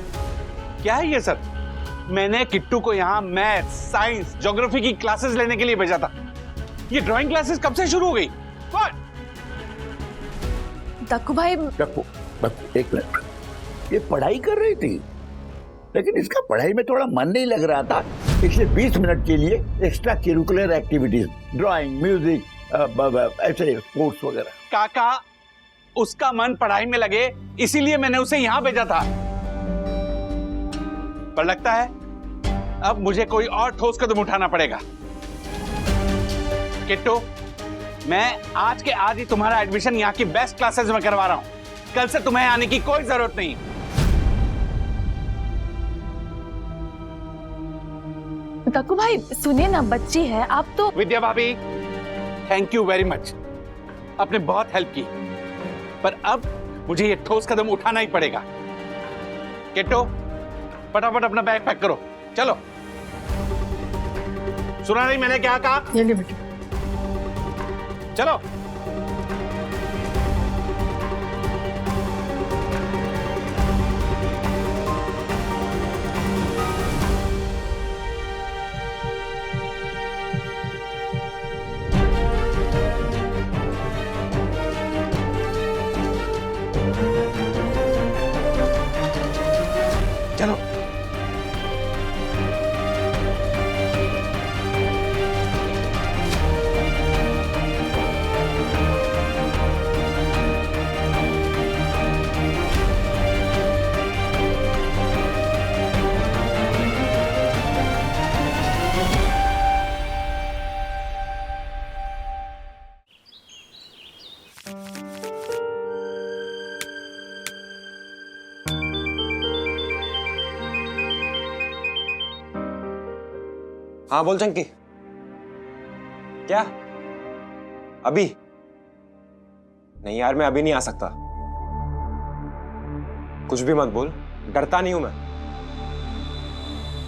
क्या है ये सब? मैंने किट्टू को यहाँ मैथ, साइंस, ज्योग्राफी की क्लासेस लेने के लिए भेजा था। ये ड्राइंग क्लासेस कब से शुरू हो गई? दक्कू भाई, दक्कू, एक मिनट, ये पढ़ाई कर रही थी, लेकिन इसका पढ़ाई में थोड़ा मन नहीं लग रहा था, इसलिए 20 मिनट के लिए extra curricular activities, drawing, music, ऐसे स्पोर्ट्स वगैरह। काका, उसका मन पढ़ाई में लगे इसीलिए मैंने उसे यहाँ भेजा था, पर लगता है अब मुझे कोई और ठोस कदम उठाना पड़ेगा। किट्टू, मैं आज के आज ही तुम्हारा एडमिशन यहाँ की बेस्ट क्लासेस में करवा रहा हूँ। कल से तुम्हें आने की कोई जरूरत नहीं। दक्कू भाई सुनिए ना, बच्ची है आप तो। विद्या भाभी, थैंक यू वेरी मच, आपने बहुत हेल्प की, पर अब मुझे ये ठोस कदम उठाना ही पड़ेगा। किट्टू फटाफट अपना बैग पैक करो, चलो। सुना नहीं मैंने क्या कहा? ये ले बेटा। चलो। चलो। हाँ बोल चंकी। क्या अभी? नहीं यार, मैं अभी नहीं आ सकता। कुछ भी मत बोल, डरता नहीं हूं मैं।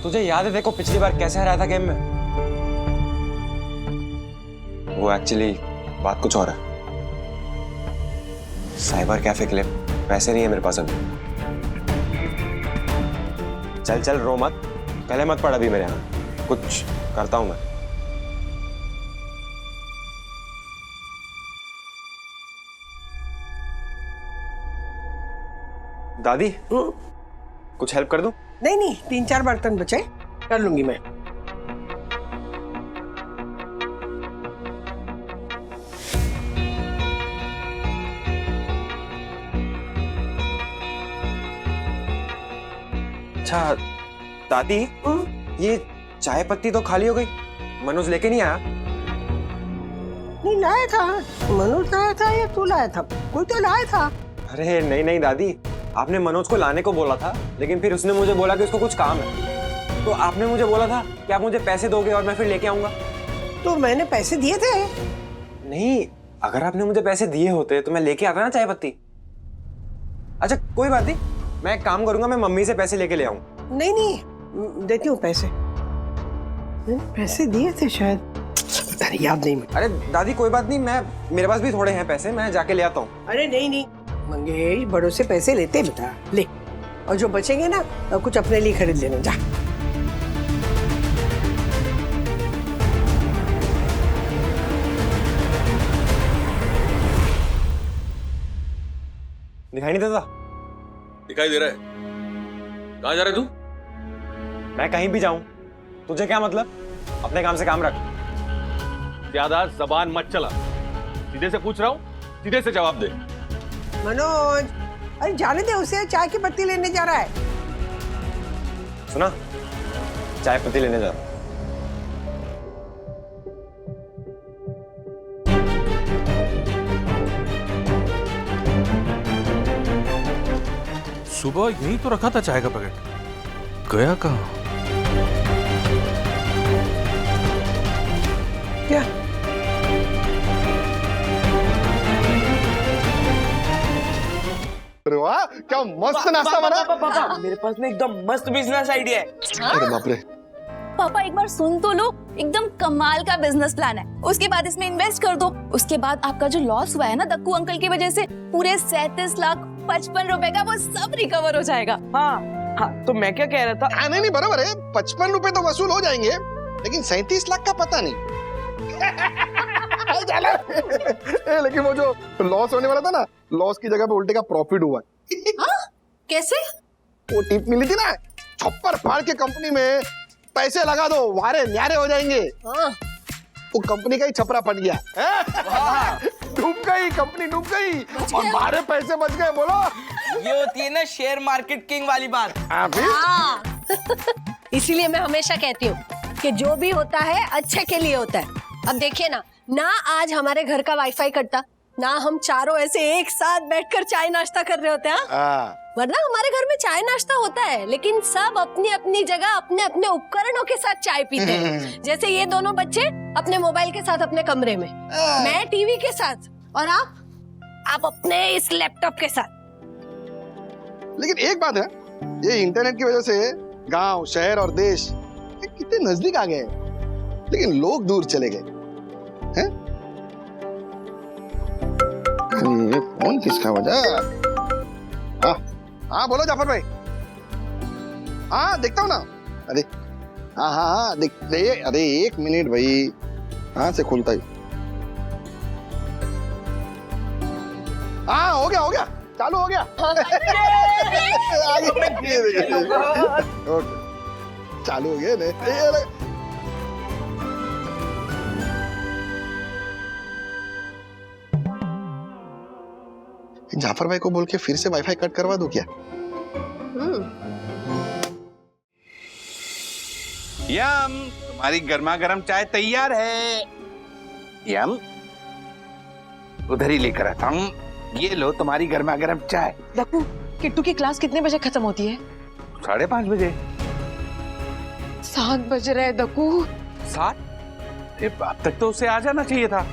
तुझे याद है देखो पिछली बार कैसे हराया था गेम में? वो एक्चुअली बात कुछ और है। साइबर कैफे के लिए पैसे नहीं है मेरे पास अभी। चल चल रो मत, पहले मत पड़ अभी मेरे यहाँ, कुछ करता हूं मैं। दादी कुछ हेल्प कर दूं? नहीं नहीं, 3-4 बर्तन बचे, कर लूंगी मैं। अच्छा दादी, ये चाय पत्ती तो खाली हो गई, मनोज लेके नहीं आया? नहीं लाया था, मनोज लाया था या तू लाया था? कोई तो लाया था। अरे नहीं नहीं दादी, आपने मनोज को लाने को बोला था, लेकिन फिर उसने मुझे बोला कि उसको कुछ काम है। तो आपने मुझे बोला था कि आप मुझे पैसे दोगे और मैं फिर लेके आऊंगा। तो मैंने पैसे दिए थे। नहीं, अगर आपने मुझे पैसे दिए होते तो मैं लेके आता ना चाय पत्ती। अच्छा कोई बात नहीं, मैं एक काम करूंगा, मैं मम्मी से पैसे लेके ले आऊं। नहीं नहीं, देती हूँ पैसे। पैसे दिए थे शायद, पता नहीं, याद नहीं। अरे दादी कोई बात नहीं, मेरे पास भी थोड़े हैं पैसे, मैं जाके ले आता हूँ। अरे नहीं नहीं मंगेश, बड़ों से पैसे लेते बेटा, ले। और जो बचेंगे ना कुछ अपने लिए खरीद लेना, जा। दिखाई नहीं देता? दिखाई दे रहा है। कहाँ जा रहे तू? मैं कहीं भी जाऊं, तुझे क्या मतलब? अपने काम से काम रख। ज्यादा जबान मत चला, सीधे से पूछ रहा हूँ, सीधे से जवाब दे। मनोज, अरे जाने दे उसे, चाय की पत्ती लेने जा रहा है। सुना, चाय पत्ती लेने जा रहा हूं। सुबह यही तो रखा था चाय का पैकेट, गया कहाँ? क्या? अरे वाह, क्या मस्त नाश्ता बना। पापा मेरे पास में एकदम मस्त बिजनेस आइडिया है। अरे बाप रे। पापा एक बार सुन तो लो, एकदम कमाल का बिजनेस प्लान है। उसके बाद इसमें इन्वेस्ट कर दो, उसके बाद आपका जो लॉस हुआ है ना दक्कू अंकल की वजह से, पूरे 37,55,000 रुपए का, वो सब रिकवर हो जाएगा। हाँ तो मैं क्या कह रहा था? नहीं बराबर है, 55 रुपए तो वसूल हो जाएंगे, लेकिन 37 लाख का पता नहीं। लेकिन वो जो लॉस होने वाला था ना, लॉस की जगह पे उल्टे का प्रॉफिट हुआ है। कैसे? वो टिप मिली थी ना, छप्पर फाड़ के कंपनी में पैसे लगा दो, वारे न्यारे हो जाएंगे। वो कंपनी का ही छपरा पट गया, डूब गई कंपनी, डूब गई और हमारे पैसे बच गए। बोलो, ये होती है ना शेयर मार्केट किंग वाली बात। इसीलिए मैं हमेशा कहती हूँ कि जो भी होता है अच्छे के लिए होता है। अब देखिए ना आज हमारे घर का वाईफाई कटता, ना हम चारों ऐसे एक साथ बैठकर चाय नाश्ता कर रहे होते हैं। वरना हमारे घर में चाय नाश्ता होता है, लेकिन सब अपनी अपनी जगह अपने अपने उपकरणों के साथ चाय पीते हैं। जैसे ये दोनों बच्चे अपने मोबाइल के साथ अपने कमरे में, मैं टीवी के साथ, और आप अपने इस लैपटॉप के साथ। लेकिन एक बात है, ये इंटरनेट की वजह से गांव, शहर और देश ये कितने नजदीक आ गए हैं, लेकिन लोग दूर चले गए हैं। ये फोन किसका बजा? हाँ बोलो जाफर भाई। हाँ देखता हूँ ना। अरे हाँ देख अरे 1 मिनट भाई, कहाँ से खुलता है? हाँ हो गया, चालू हो गया। ओके, चालू हो गया ने। जाफर भाई को बोल के फिर से वाईफाई कट करवा दूं क्या? यम, तुम्हारी गर्मा गर्म चाय तैयार है। यम, उधर ही लेकर आता हूँ। ये लो तुम्हारी गर्मा गर्म चाय। दक्कू, किट्टू की क्लास कितने बजे खत्म होती है? 5:30 बजे। 7 बज रहे हैं दक्कू। 7? अब तक तो उसे आ जाना चाहिए था।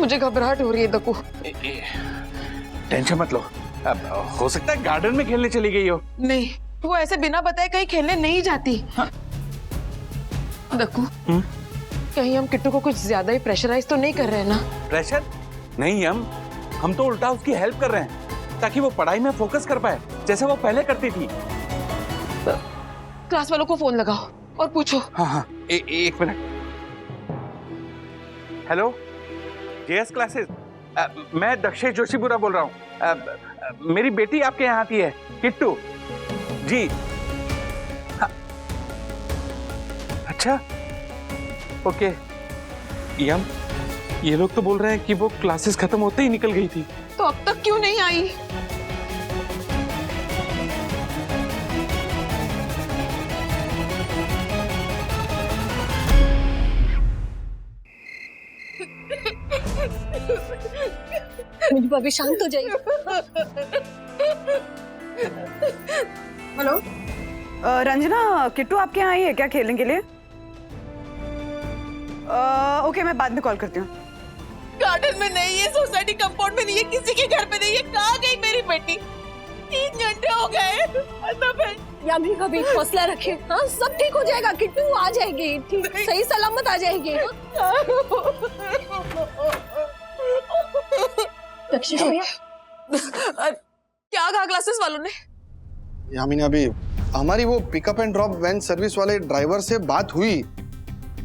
मुझे घबराहट हो रही है दक्कू। टेंशन मत लो, अब हो सकता है गार्डन में खेलने चली गई हो। नहीं, वो ऐसे बिना बताए कहीं खेलने नहीं जाती। हाँ। दक्कू, कहीं हम किट्टू को कुछ ज्यादा ही प्रेशराइज तो नहीं कर रहे हैं ना? प्रेशर नहीं, हम तो उल्टा उसकी हेल्प कर रहे हैं ताकि वो पढ़ाई में फोकस कर पाए जैसे वो पहले करती थी। क्लास वालों को फोन लगाओ और पूछो। हाँ, 1 मिनट। हेलो, जेएस क्लासेस, मैं दक्षेश जोशीपुरा बोल रहा हूँ। मेरी बेटी आपके यहाँ आती है, किट्टू जी। हाँ। अच्छा, ओके। यम, ये लोग तो बोल रहे हैं कि वो क्लासेस खत्म होते ही निकल गई थी। तो अब तक क्यों नहीं आई? मेरी भाभी शांत हो जाइए। हेलो, रंजना, किट्टू आपके यहाँ आई है क्या खेलने के लिए? ओके, मैं बाद में कॉल करती हूँ। गार्डन में नहीं है, सोसाइटी कंपाउंड में नहीं है, किसी के घर पे नहीं है। कहाँ गई मेरी बेटी? 3 घंटे हो गए। यामी भाभी हौसला रखे। हाँ, सब ठीक हो जाएगा। किट्टू आ जाएगी, ठीक, सही सलामत आ जाएगी। दक्षेश भैया, क्या कहा क्लासेस वालों ने? यामिनी, अभी हमारी वो pickup and drop van service वाले ड्राइवर से बात हुई।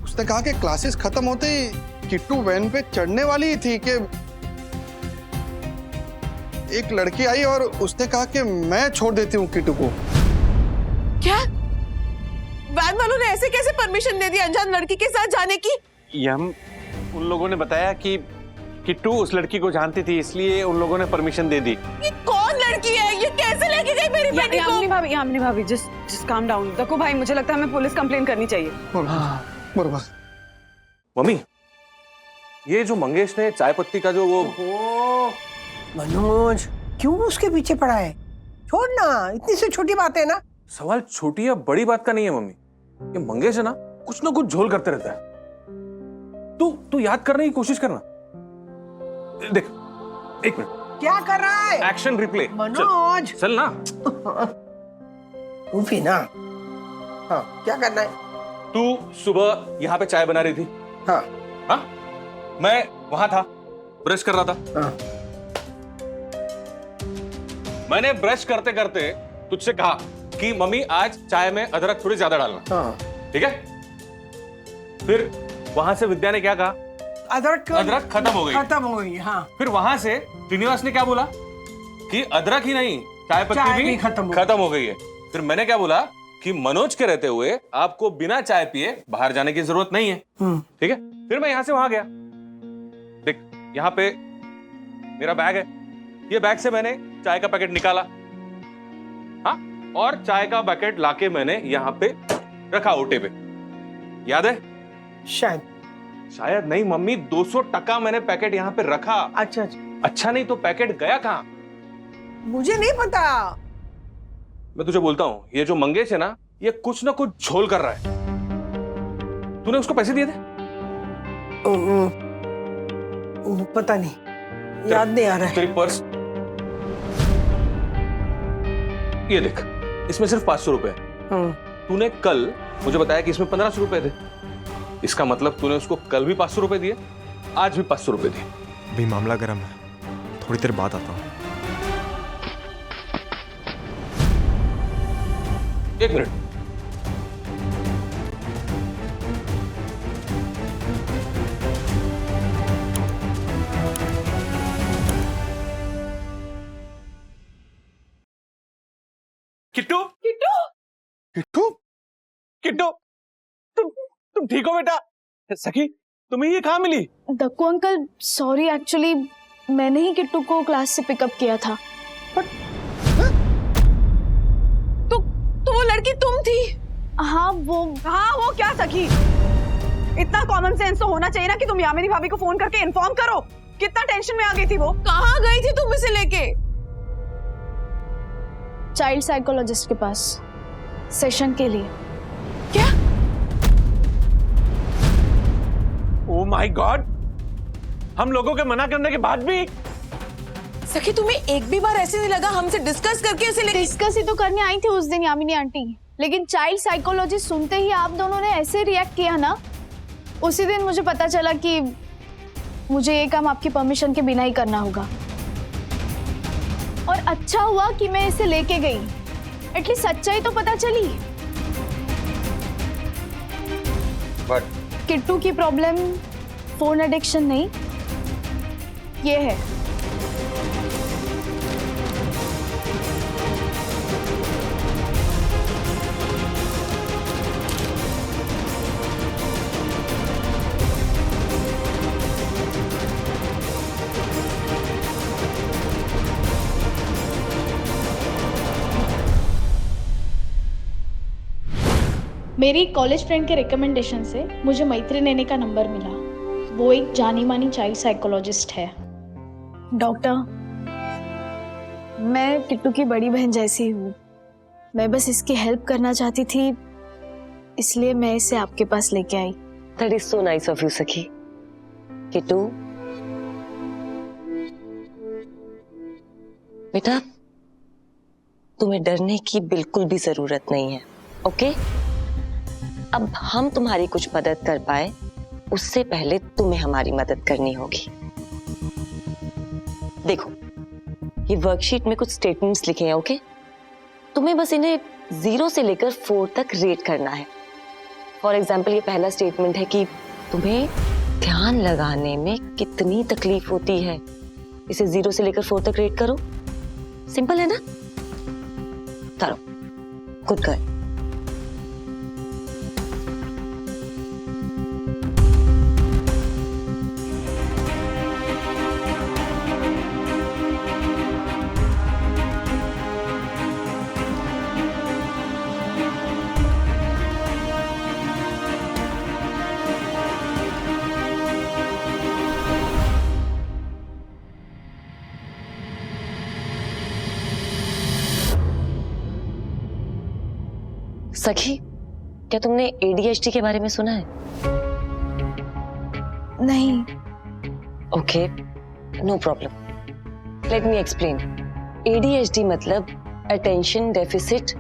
उसने कहा कि क्लासेस खत्म होते ही किट्टू वैन पे चढ़ने वाली ही थी कि एक लड़की आई और उसने कहा कि मैं छोड़ देती हूँ किट्टू को। क्या? वैन वालों ने ऐसे कैसे परमिशन दे दी अनजान लड़की के साथ जाने की? यम, उन लोगों ने बताया कि किट्टू उस लड़की को जानती थी, इसलिए उन लोगों ने परमिशन दे दी। ये कौन लड़की है? ये कैसे लेके गई मेरी बेटी को? यामिनी भाभी, जस्ट काम डाउन। देखो भाई, मुझे लगता है हमें पुलिस कंप्लेन करनी चाहिए। बरोबर। मम्मी, ये जो मंगेश ने चाय पत्ती का जो वो मनोज, क्यों उसके पीछे पड़ा है? छोड़ ना, इतनी सी छोटी बात है ना। सवाल छोटी या बड़ी बात का नहीं है मम्मी। ये मंगेश है ना कुछ झोल करते रहता है। तू याद करने की कोशिश करना। देख, 1 मिनट। क्या कर रहा है? Action replay. मनोज, चल ना। तू भी ना। हाँ, क्या करना है? तू सुबह यहाँ पे चाय बना रही थी। हाँ। हाँ? मैं वहां था, ब्रश कर रहा था। हाँ। मैंने ब्रश करते करते तुझसे कहा कि मम्मी आज चाय में अदरक थोड़ी ज्यादा डालना। हाँ। ठीक है? फिर वहां से विद्या ने क्या कहा? अदरक खत्म हो गई। खत्म हो गई, हाँ। फिर वहां से श्रीनिवास ने क्या बोला कि अदरक ही नहीं, चाय पत्ती भी खत्म हो गई है। फिर मैंने क्या बोला कि मनोज के रहते हुए आपको बिना चाय पिए बाहर जाने की जरूरत नहीं है। ठीक है? फिर मैं यहां से वहां गया। देख, यहाँ पे मेरा बैग है। ये बैग से मैंने चाय का पैकेट निकाला। हाँ, और चाय का पैकेट लाके मैंने यहाँ पे रखा ओटे पे। याद है? शायद नहीं मम्मी, 200% मैंने पैकेट यहाँ पे रखा। अच्छा नहीं तो पैकेट गया कहाँ? मुझे नहीं पता। मैं तुझे बोलता हूँ, ये जो मंगेश है ना, ये कुछ ना कुछ झोल कर रहा है। तूने उसको पैसे दिए थे? पता नहीं, याद नहीं आ रहा है। तेरी पर्स ये देख। इसमें सिर्फ 500 रुपए है। तूने कल मुझे बताया कि इसमें 1500 रुपए थे। इसका मतलब तूने उसको कल भी 500 रुपए दिए, आज भी 500 रुपए दिए। अभी मामला गर्म है, थोड़ी देर बाद आता हूँ। एक मिनट। किट्टू किट्टू किट्टू किट्टू तुम ठीक हो बेटा? सखी तुम्हें ये कहाँ मिली? दक्कू अंकल सॉरी, एक्चुअली मैंने ही किट्टू को क्लास से पिकअप किया था। तो वो लड़की तुम थी? हाँ वो क्या सखी? इतना कॉमन सेंस तो होना चाहिए ना कि तुम यामिनी भाभी को फोन करके इन्फॉर्म करो। कितना टेंशन में आ गई थी वो। कहाँ गई थी तुम इसे लेके? चाइल्ड साइकोलॉजिस्ट के पास सेशन के लिए। क्या? ओह माय गॉड, हम लोगों के मना करने के बाद भी? सखी तुम्हें एक भी बार ऐसे नहीं लगा हमसे डिस्कस करके इसे डिस्कस ही तो करने आई थी उस दिन यामिनी आंटी, लेकिन चाइल्ड साइकोलॉजिस्ट सुनते ही आप दोनों ने ऐसे रिएक्ट किया ना, उसी दिन मुझे पता चला कि मुझे ये काम आपकी परमिशन के बिना ही करना होगा। और अच्छा हुआ कि मैं इसे लेके गई, एटलीस्ट सच्चाई तो पता चली। किट्टू की प्रॉब्लम फोन एडिक्शन नहीं, ये है। मेरी कॉलेज फ्रेंड के रिकमेंडेशन से मुझे मैत्री नेने का नंबर मिला। वो एक जानी मानी चाइल्ड साइकोलॉजिस्ट है। डॉक्टर, मैं किट्टू की बड़ी बहन जैसी हूँ, मैं बस इसकी हेल्प करना चाहती थी, इसलिए मैं इसे आपके पास लेके आई। That is so nice of you, सखी। किट्टू, बेटा तुम्हें डरने की बिल्कुल भी जरूरत नहीं है, ओके? अब हम तुम्हारी कुछ मदद कर पाए उससे पहले तुम्हें हमारी मदद करनी होगी। देखो, ये वर्कशीट में कुछ स्टेटमेंट्स लिखे हैं, ओके? तुम्हें बस इन्हें 0 से लेकर 4 तक रेट करना है। फॉर एग्जाम्पल, ये पहला स्टेटमेंट है कि तुम्हें ध्यान लगाने में कितनी तकलीफ होती है। इसे 0 से लेकर 4 तक रेट करो। सिंपल है ना? करो, गुड गर्ल। सखी, क्या तुमने ADHD के बारे में सुना है? नहीं। Okay, no problem. Let me explain. ADHD मतलब attention deficit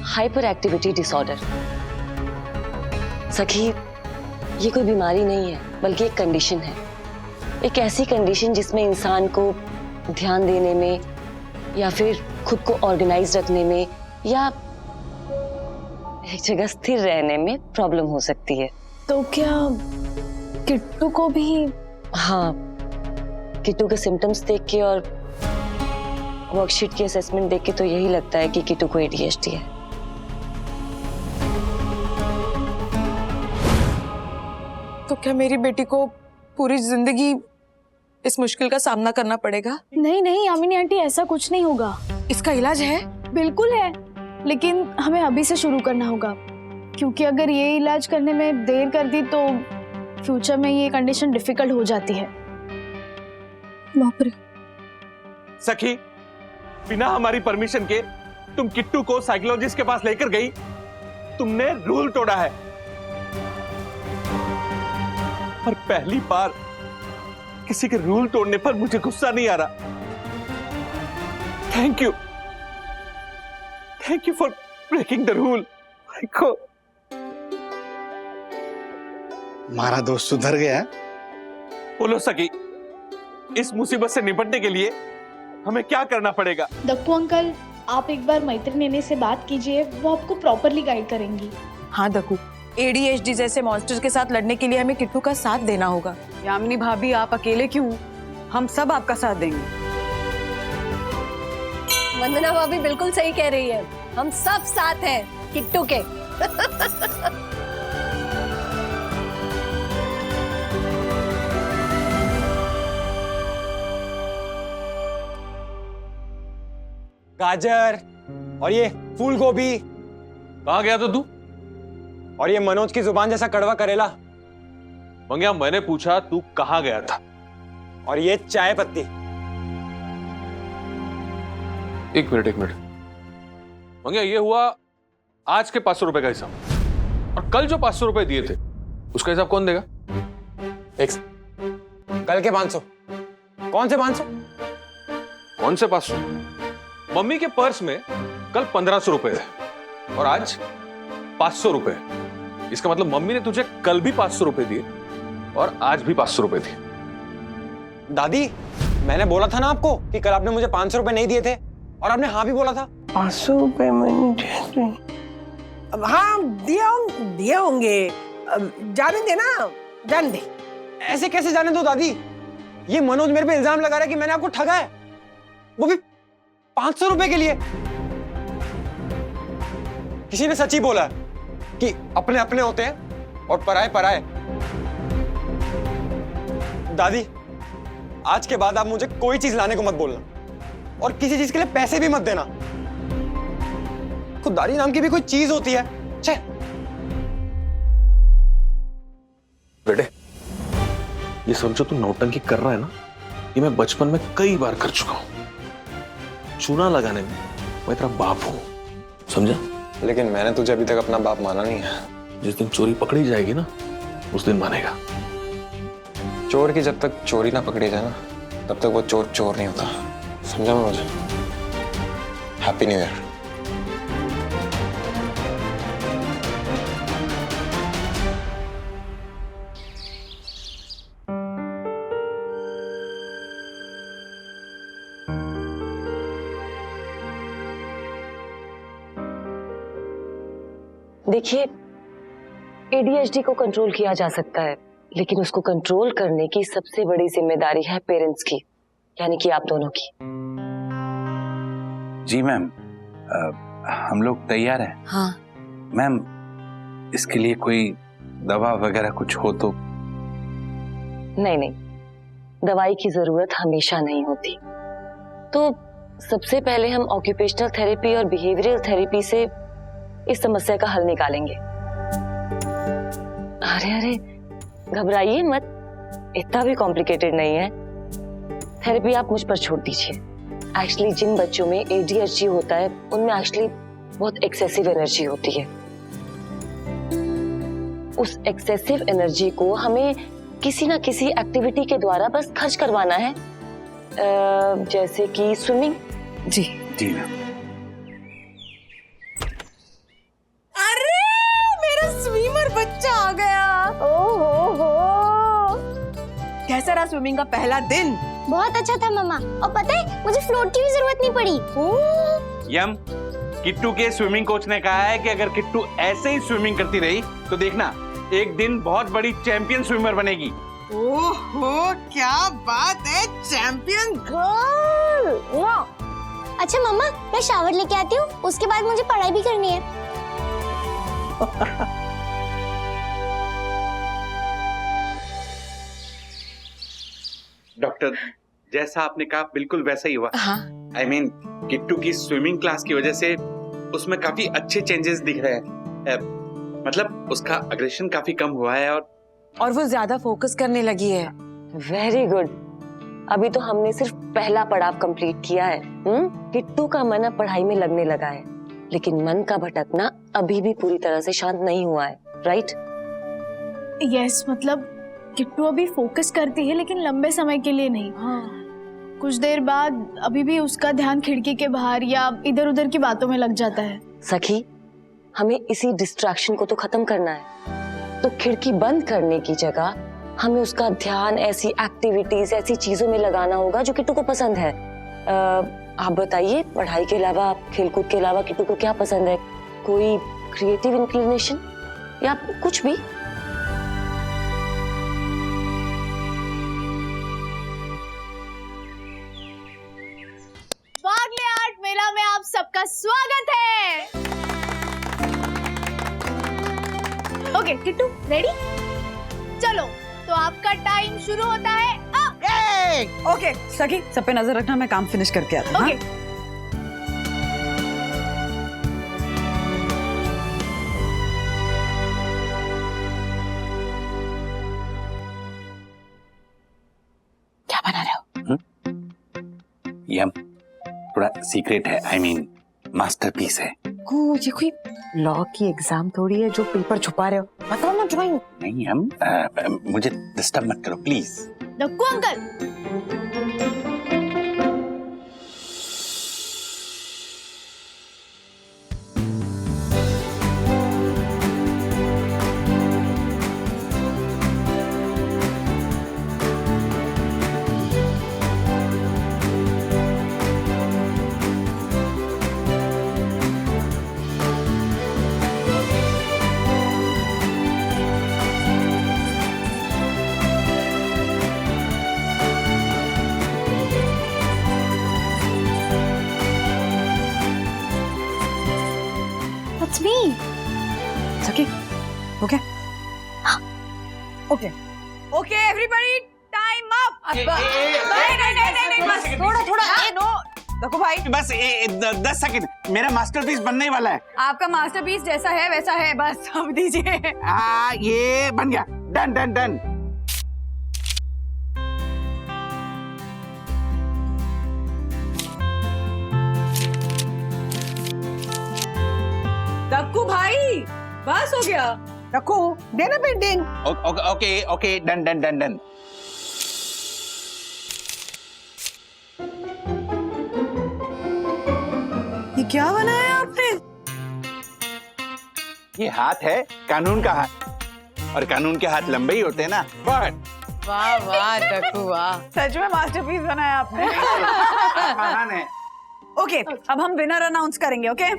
hyper activity disorder. Sakhi, ये कोई बीमारी नहीं है, बल्कि एक कंडीशन है। एक ऐसी कंडीशन जिसमें इंसान को ध्यान देने में या फिर खुद को ऑर्गेनाइज रखने में या एक जगह स्थिर रहने में प्रॉब्लम हो सकती है। तो क्या किट्टू को भी? हाँ, किट्टू के सिम्टम्स देख के और वर्कशीट की असेसमेंट देख के तो यही लगता है कि किट्टू को ADHD है। तो क्या मेरी बेटी को पूरी जिंदगी इस मुश्किल का सामना करना पड़ेगा? नहीं नहीं यामिनी आंटी, ऐसा कुछ नहीं होगा। इसका इलाज है? बिल्कुल है, लेकिन हमें अभी से शुरू करना होगा, क्योंकि अगर ये इलाज करने में देर कर दी तो फ्यूचर में ये कंडीशन डिफिकल्ट हो जाती है। सखी, बिना हमारी परमिशन के तुम किट्टू को साइकोलॉजिस्ट के पास लेकर गई, तुमने रूल तोड़ा है। और पहली बार किसी के रूल तोड़ने पर मुझे गुस्सा नहीं आ रहा। Thank you for breaking the rule. देखो हमारा दोस्त सुधर गया। बोलो सखी, इस मुसीबत से निपटने के लिए हमें क्या करना पड़ेगा? दक्कू अंकल, आप एक बार मैत्री नेने से बात कीजिए, वो आपको प्रॉपरली गाइड करेंगी। हाँ दक्कू, ADHD जैसे मॉन्स्टर के साथ लड़ने के लिए हमें किट्टू का साथ देना होगा। यामिनी भाभी, आप अकेले क्यों? हम सब आपका साथ देंगे। वंदना भाभी बिल्कुल सही कह रही है, हम सब साथ हैं किट्टू के। गाजर और ये फूल गोभी। कहाँ गया था तू? और ये मनोज की जुबान जैसा कड़वा करेला। मंग्या, मैंने पूछा तू कहाँ गया था? और ये चाय पत्ती। एक मिनट मंग्या, ये हुआ आज के 500 रुपए का हिसाब, और कल जो 500 रुपए दिए थे उसका हिसाब कौन देगा? कल के 500? कौन से 500? कौन से 500? मम्मी के पर्स में कल 1500 रुपए थे और आज 500 रुपए। इसका मतलब मम्मी ने तुझे कल भी 500 रुपए दिए और आज भी 500 रुपए दिए। दादी, मैंने बोला था ना आपको कि कल आपने मुझे 500 रुपए नहीं दिए थे, और आपने हाँ भी बोला था। 500 रुपए मैंने अब हाँ दिए होंगे। जाने दे ना, जाने दे। ऐसे कैसे जाने दो दादी? ये मनोज मेरे पे इल्जाम लगा रहा है कि मैंने आपको ठगा है, वो भी 500 रुपए के लिए। किसी ने सच ही बोला कि अपने अपने होते हैं और पराए पराए। दादी, आज के बाद आप मुझे कोई चीज लाने को मत बोलना, और किसी चीज के लिए पैसे भी मत देना। खुददारी नाम की भी कोई चीज होती है। छे। बेटे, ये सब जो तू नौटंकी कर रहा है ना, ये मैं बचपन में कई बार कर चुका हूं। चूना लगाने में मैं तेरा बाप हूं, समझा? लेकिन मैंने तुझे अभी तक अपना बाप माना नहीं है। जिस दिन चोरी पकड़ी जाएगी ना, उस दिन मानेगा। चोर की जब तक चोरी ना पकड़ी जाए ना, तब तक वो चोर चोर नहीं होता, समझा मनोज? Happy new year. देखिए, ADHD को कंट्रोल किया जा सकता है, लेकिन उसको कंट्रोल करने की सबसे बड़ी जिम्मेदारी है पेरेंट्स की, यानी कि आप दोनों की। जी मैम, हम लोग तैयार हैं। हाँ मैम, इसके लिए कोई दवा वगैरह कुछ हो तो? नहीं, दवाई की जरूरत हमेशा नहीं होती। तो सबसे पहले हम ऑक्यूपेशनल थेरेपी और बिहेवियरल थेरेपी से इस समस्या का हल निकालेंगे। अरे घबराइए मत, इतना भी कॉम्प्लिकेटेड नहीं है। थेरेपी आप मुझ पर छोड़ दीजिए। एक्चुअली जिन बच्चों में ADHD होता है, उनमें एक्चुअली बहुत एक्सेसिव एनर्जी होती है। उस एक्सेसिव एनर्जी को हमें किसी ना किसी एक्टिविटी के द्वारा बस खर्च करवाना है, जैसे कि स्विमिंग। जी मैम। अरे मेरा स्विमर बच्चा आ गया। ओहो, कैसा रहा स्विमिंग का पहला दिन? बहुत अच्छा था मम्मा, और पता है मुझे फ्लोट की भी जरूरत नहीं पड़ी। यम, किट्टू के स्विमिंग कोच ने कहा है कि अगर किट्टू ऐसे ही स्विमिंग करती रही तो देखना एक दिन बहुत बड़ी चैंपियन स्विमर बनेगी। ओहो, क्या बात है, चैंपियन गर्ल। अच्छा मम्मा, मैं शावर लेके आती हूँ, उसके बाद मुझे पढ़ाई भी करनी है। डॉक्टर, जैसा आपने कहा बिल्कुल वैसा ही हुआ। I mean, किट्टू की स्विमिंग क्लास की वजह से उसमें काफी अच्छे चेंजेस दिख रहे हैं। मतलब उसका अग्रेशन काफी कम हुआ है और वो ज्यादा फोकस करने लगी है। Very good. अभी तो हमने सिर्फ पहला पड़ाव कंप्लीट किया है। किट्टू का मन अब पढ़ाई में लगने लगा है, लेकिन मन का भटकना अभी भी पूरी तरह से शांत नहीं हुआ है, राइट? यस, मतलब किट्टू अभी फोकस करती है, लेकिन लंबे समय के लिए नहीं। कुछ देर बाद अभी भी उसका ध्यान खिड़की के बाहर या इधर उधर की बातों में लग जाता है। सखी, हमें इसी डिस्ट्रैक्शन को तो खत्म करना है। तो खिड़की बंद करने की जगह हमें उसका ध्यान ऐसी एक्टिविटीज, ऐसी चीजों में लगाना होगा जो किट्टू को पसंद है। आप बताइए, पढ़ाई के अलावा, खेलकूद के अलावा किट्टू को क्या पसंद है? कोई क्रिएटिव इंक्लिनेशन या कुछ भी? वागले आर्ट मेला में आप सबका स्वागत है। Okay Kittu, ready? चलो, तो आपका टाइम शुरू होता है अब। ओके सखी, सब पे नजर रखना, मैं काम फिनिश करके आता हूँ। ओके। क्या बना रहे हो? ये थोड़ा सीक्रेट है, आई मीन मास्टरपीस है। ये कोई लॉ की एग्जाम थोड़ी है जो पेपर छुपा रहे हो। बताओ ना ड्राइंग। नहीं हम मुझे डिस्टर्ब मत करो please. Dakku uncle, That's me. Sakhi, okay okay okay everybody, time up. नहीं, बस थोड़ा नो देखो भाई, बस 10 सेकंड, मेरा मास्टरपीस बनने ही वाला है। आपका मास्टरपीस जैसा है वैसा है, बस अब दीजिए। हाँ, ये बन गया। Done done done. डक्कू भाई, बस हो गया। डक्कू, देना painting. Okay okay, done done done done. ये क्या बनाया आपने? ये हाथ है कानून का हाथ, और कानून के हाथ लंबे ही होते हैं ना। बट वाह वाह डक्कू वाह, सच में मास्टरपीस बनाया आपने। महान है। ओके, अब हम विनर अनाउंस करेंगे। ओके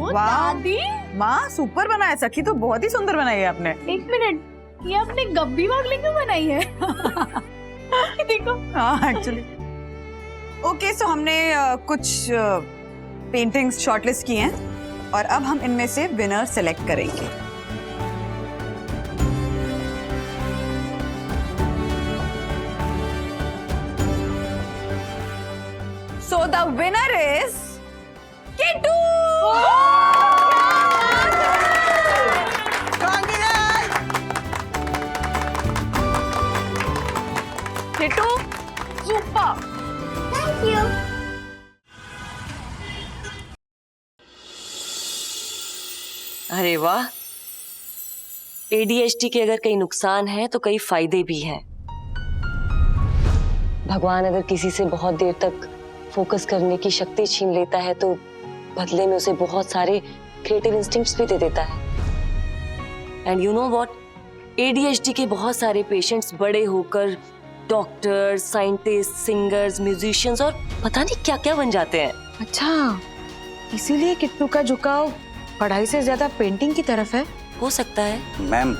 दादी, माँ सुपर बनाया। सखी तो बहुत ही सुंदर बनाई है आपने। एक मिनट, ये आपने गब्बी वागले क्यों बनाई है? देखो। हाँ एक्चुअली। ओके, सो हमने कुछ पेंटिंग्स शॉर्टलिस्ट की हैं और अब हम इनमें से विनर सेलेक्ट करेंगे। So the winner is Kittu. Kittu super. Thank you. अरे वाह, ADHD के अगर कई नुकसान हैं तो कई फायदे भी हैं। भगवान अगर किसी से बहुत देर तक फोकस करने की शक्ति छीन लेता है तो बदले में उसे बहुत सारे क्रिएटिव इंस्टिंक्ट्स भी दे देता है। And you know what, ADHD के बहुत सारे पेशेंट्स बड़े होकर डॉक्टर, साइंटिस्ट, सिंगर्स, म्यूजिशियंस और पता नहीं क्या क्या बन जाते हैं। अच्छा, इसीलिए किट्टू का झुकाव पढ़ाई से ज्यादा पेंटिंग की तरफ है। हो सकता है। मैम,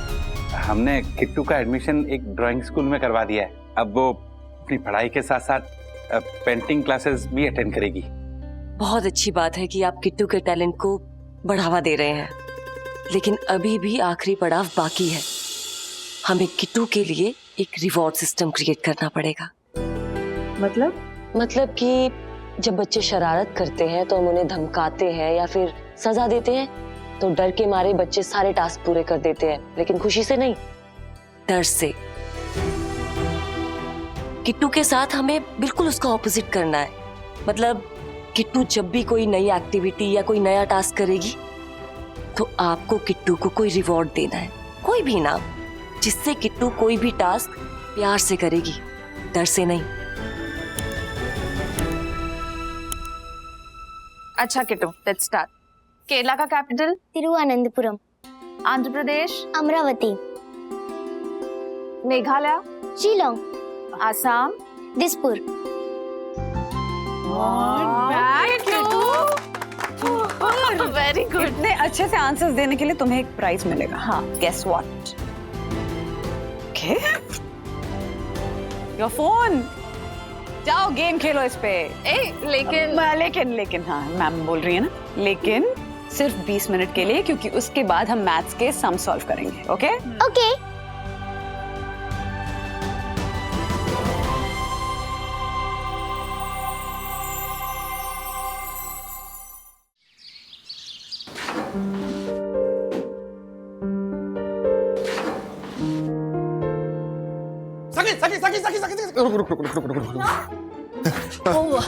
हमने किट्टू का एडमिशन एक ड्राइंग स्कूल में करवा दिया है। अब वो अपनी पढ़ाई के साथ साथ पेंटिंग क्लासेस भी अटेंड करेगी। बहुत अच्छी बात है कि आप किट्टू के टैलेंट को बढ़ावा दे रहे हैं, लेकिन अभी भी आखिरी पड़ाव बाकी है। हमें किट्टू के लिए एक रिवॉर्ड सिस्टम क्रिएट करना पड़ेगा। मतलब कि जब बच्चे शरारत करते हैं तो हम उन्हें धमकाते हैं या फिर सजा देते हैं, तो डर के मारे बच्चे सारे टास्क पूरे कर देते हैं, लेकिन खुशी से नहीं, डर से। किट्टू के साथ हमें बिल्कुल उसका ऑपोजिट करना है। मतलब किट्टू जब भी कोई नई एक्टिविटी या कोई नया टास्क करेगी तो आपको किट्टू को कोई रिवॉर्ड देना है, कोई भी नाम, जिससे किट्टू कोई भी टास्क प्यार से करेगी, डर से नहीं। अच्छा किट्टू, लेट्स स्टार्ट। केरला का capital? Thiruvananthapuram. Andhra Pradesh? Amaravati. Meghalaya? Shillong. Assam? Dispur. Very good. इतने अच्छे से आंसर्स देने के लिए तुम्हें एक प्राइज मिलेगा। हाँ, guess what? Okay, your phone. जाओ गेम खेलो इस पे। लेकिन हाँ, मैम बोल रही है ना, लेकिन सिर्फ 20 मिनट के लिए, क्योंकि उसके बाद हम मैथ्स के सम सॉल्व करेंगे। Okay okay.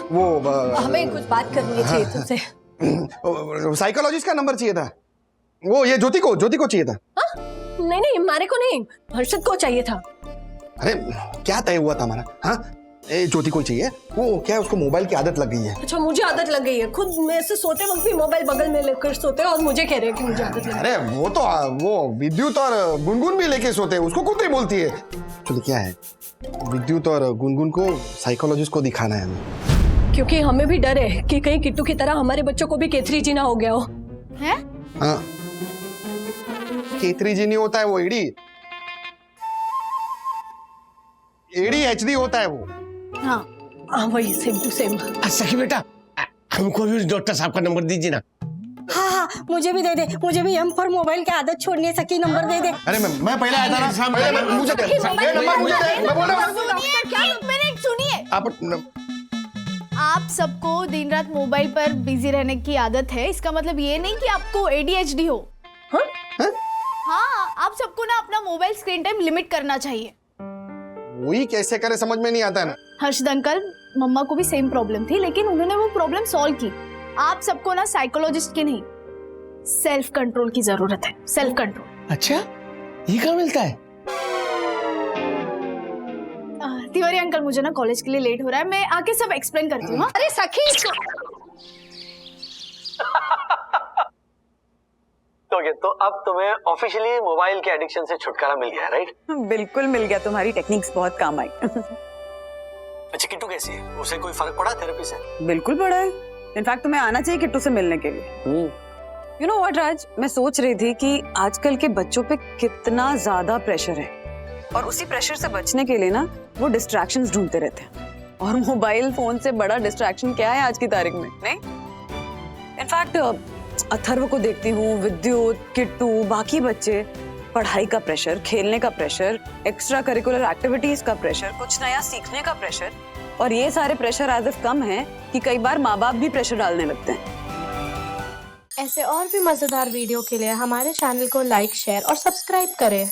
वो हमें कुछ बात करनी चाहिए तुमसे। साइकोलॉजिस्ट का नंबर चाहिए था। वो ये ज्योति को चाहिए था। नहीं नहीं, हमारे को नहीं, हर्षद को चाहिए था। अरे क्या तय हुआ था हमारा? हाँ, ज्योति को चाहिए। वो क्या है, उसको मोबाइल की आदत लग गई है। अच्छा, मुझे आदत लग गई है। खुद मैं से सोते वक्त भी मोबाइल बगल में लेकर सोते हैं और मुझे कह रहे हैं कि मुझे आदत लग गई है। अरे वो विद्युत और गुनगुन भी लेके सोते हैं, उसको खुद नहीं बोलती है। एक्चुअली क्या है, विद्युत और गुनगुन को साइकोलॉजिस्ट को दिखाना है हमें। क्योंकि हमें भी डर है कि कहीं किट्टू की तरह हमारे बच्चों को भी K3G ना हो गया हो। हैं? हाँ, K3G नहीं होता है वो, ADHD होता है वो। हाँ, वही सेम टू सेम। सखी बेटा, हमको भी डॉक्टर साहब का नंबर दीजिए ना। हाँ, मुझे भी दे दे। मुझे भी एम फॉर मोबाइल की आदत छोड़नी है। सखी नंबर दे दे। अरे मैं पहले आया था ना, मुझे दे, नंबर मुझे दे, मैं बोल रहा हूँ। सुनिए, आप सबको दिन रात मोबाइल पर बिजी रहने की आदत है। इसका मतलब ये नहीं कि आपको ADHD हो। हाँ, आप सबको ना अपना मोबाइल स्क्रीन टाइम लिमिट करना चाहिए। वही कैसे करे समझ में नहीं आता है ना। हर्षद अंकल, मम्मा को भी सेम प्रॉब्लम थी, लेकिन उन्होंने वो प्रॉब्लम सॉल्व की। आप सबको ना साइकोलॉजिस्ट की नहीं, सेल्फ कंट्रोल की जरूरत है। Self control. अच्छा, ये कहाँ मिलता है? तिवारी अंकल, मुझे ना कॉलेज के लिए लेट हो रहा है, मैं आके सब एक्सप्लेन करती हूँ। अरे सखी, तो अब तुम्हें ऑफिशियली मोबाइल के एडिक्शन से छुटकारा मिल गया, राइट? बिल्कुल मिल गया, तुम्हारी टेक्निक्स बहुत काम आई। अच्छा, किट्टू कैसी है? उसे कोई फर्क पड़ा थेरेपी से? बिल्कुल पड़ा है। इनफैक्ट तुम्हें आना चाहिए किट्टू से मिलने के लिए। यू नो व्हाट राज, मैं सोच रही थी कि आजकल के बच्चों पे कितना ज्यादा प्रेशर है, और उसी प्रेशर से बचने के लिए ना वो डिस्ट्रैक्शंस ढूंढते रहते हैं। और मोबाइल फोन से बड़ा डिस्ट्रैक्शन क्या है आज की तारीख में? नहीं, इनफैक्ट अथर्व को देखती हूँ, विद्युत, किट्टू, बाकी बच्चे, पढ़ाई का प्रेशर, खेलने का प्रेशर, एक्स्ट्रा करिकुलर एक्टिविटीज का प्रेशर, कुछ नया सीखने का प्रेशर, और ये सारे प्रेशर एज इफ कम है कि कई बार माँ बाप भी प्रेशर डालने लगते हैं। ऐसे और भी मजेदार वीडियो के लिए हमारे चैनल को लाइक, शेयर और सब्सक्राइब करें।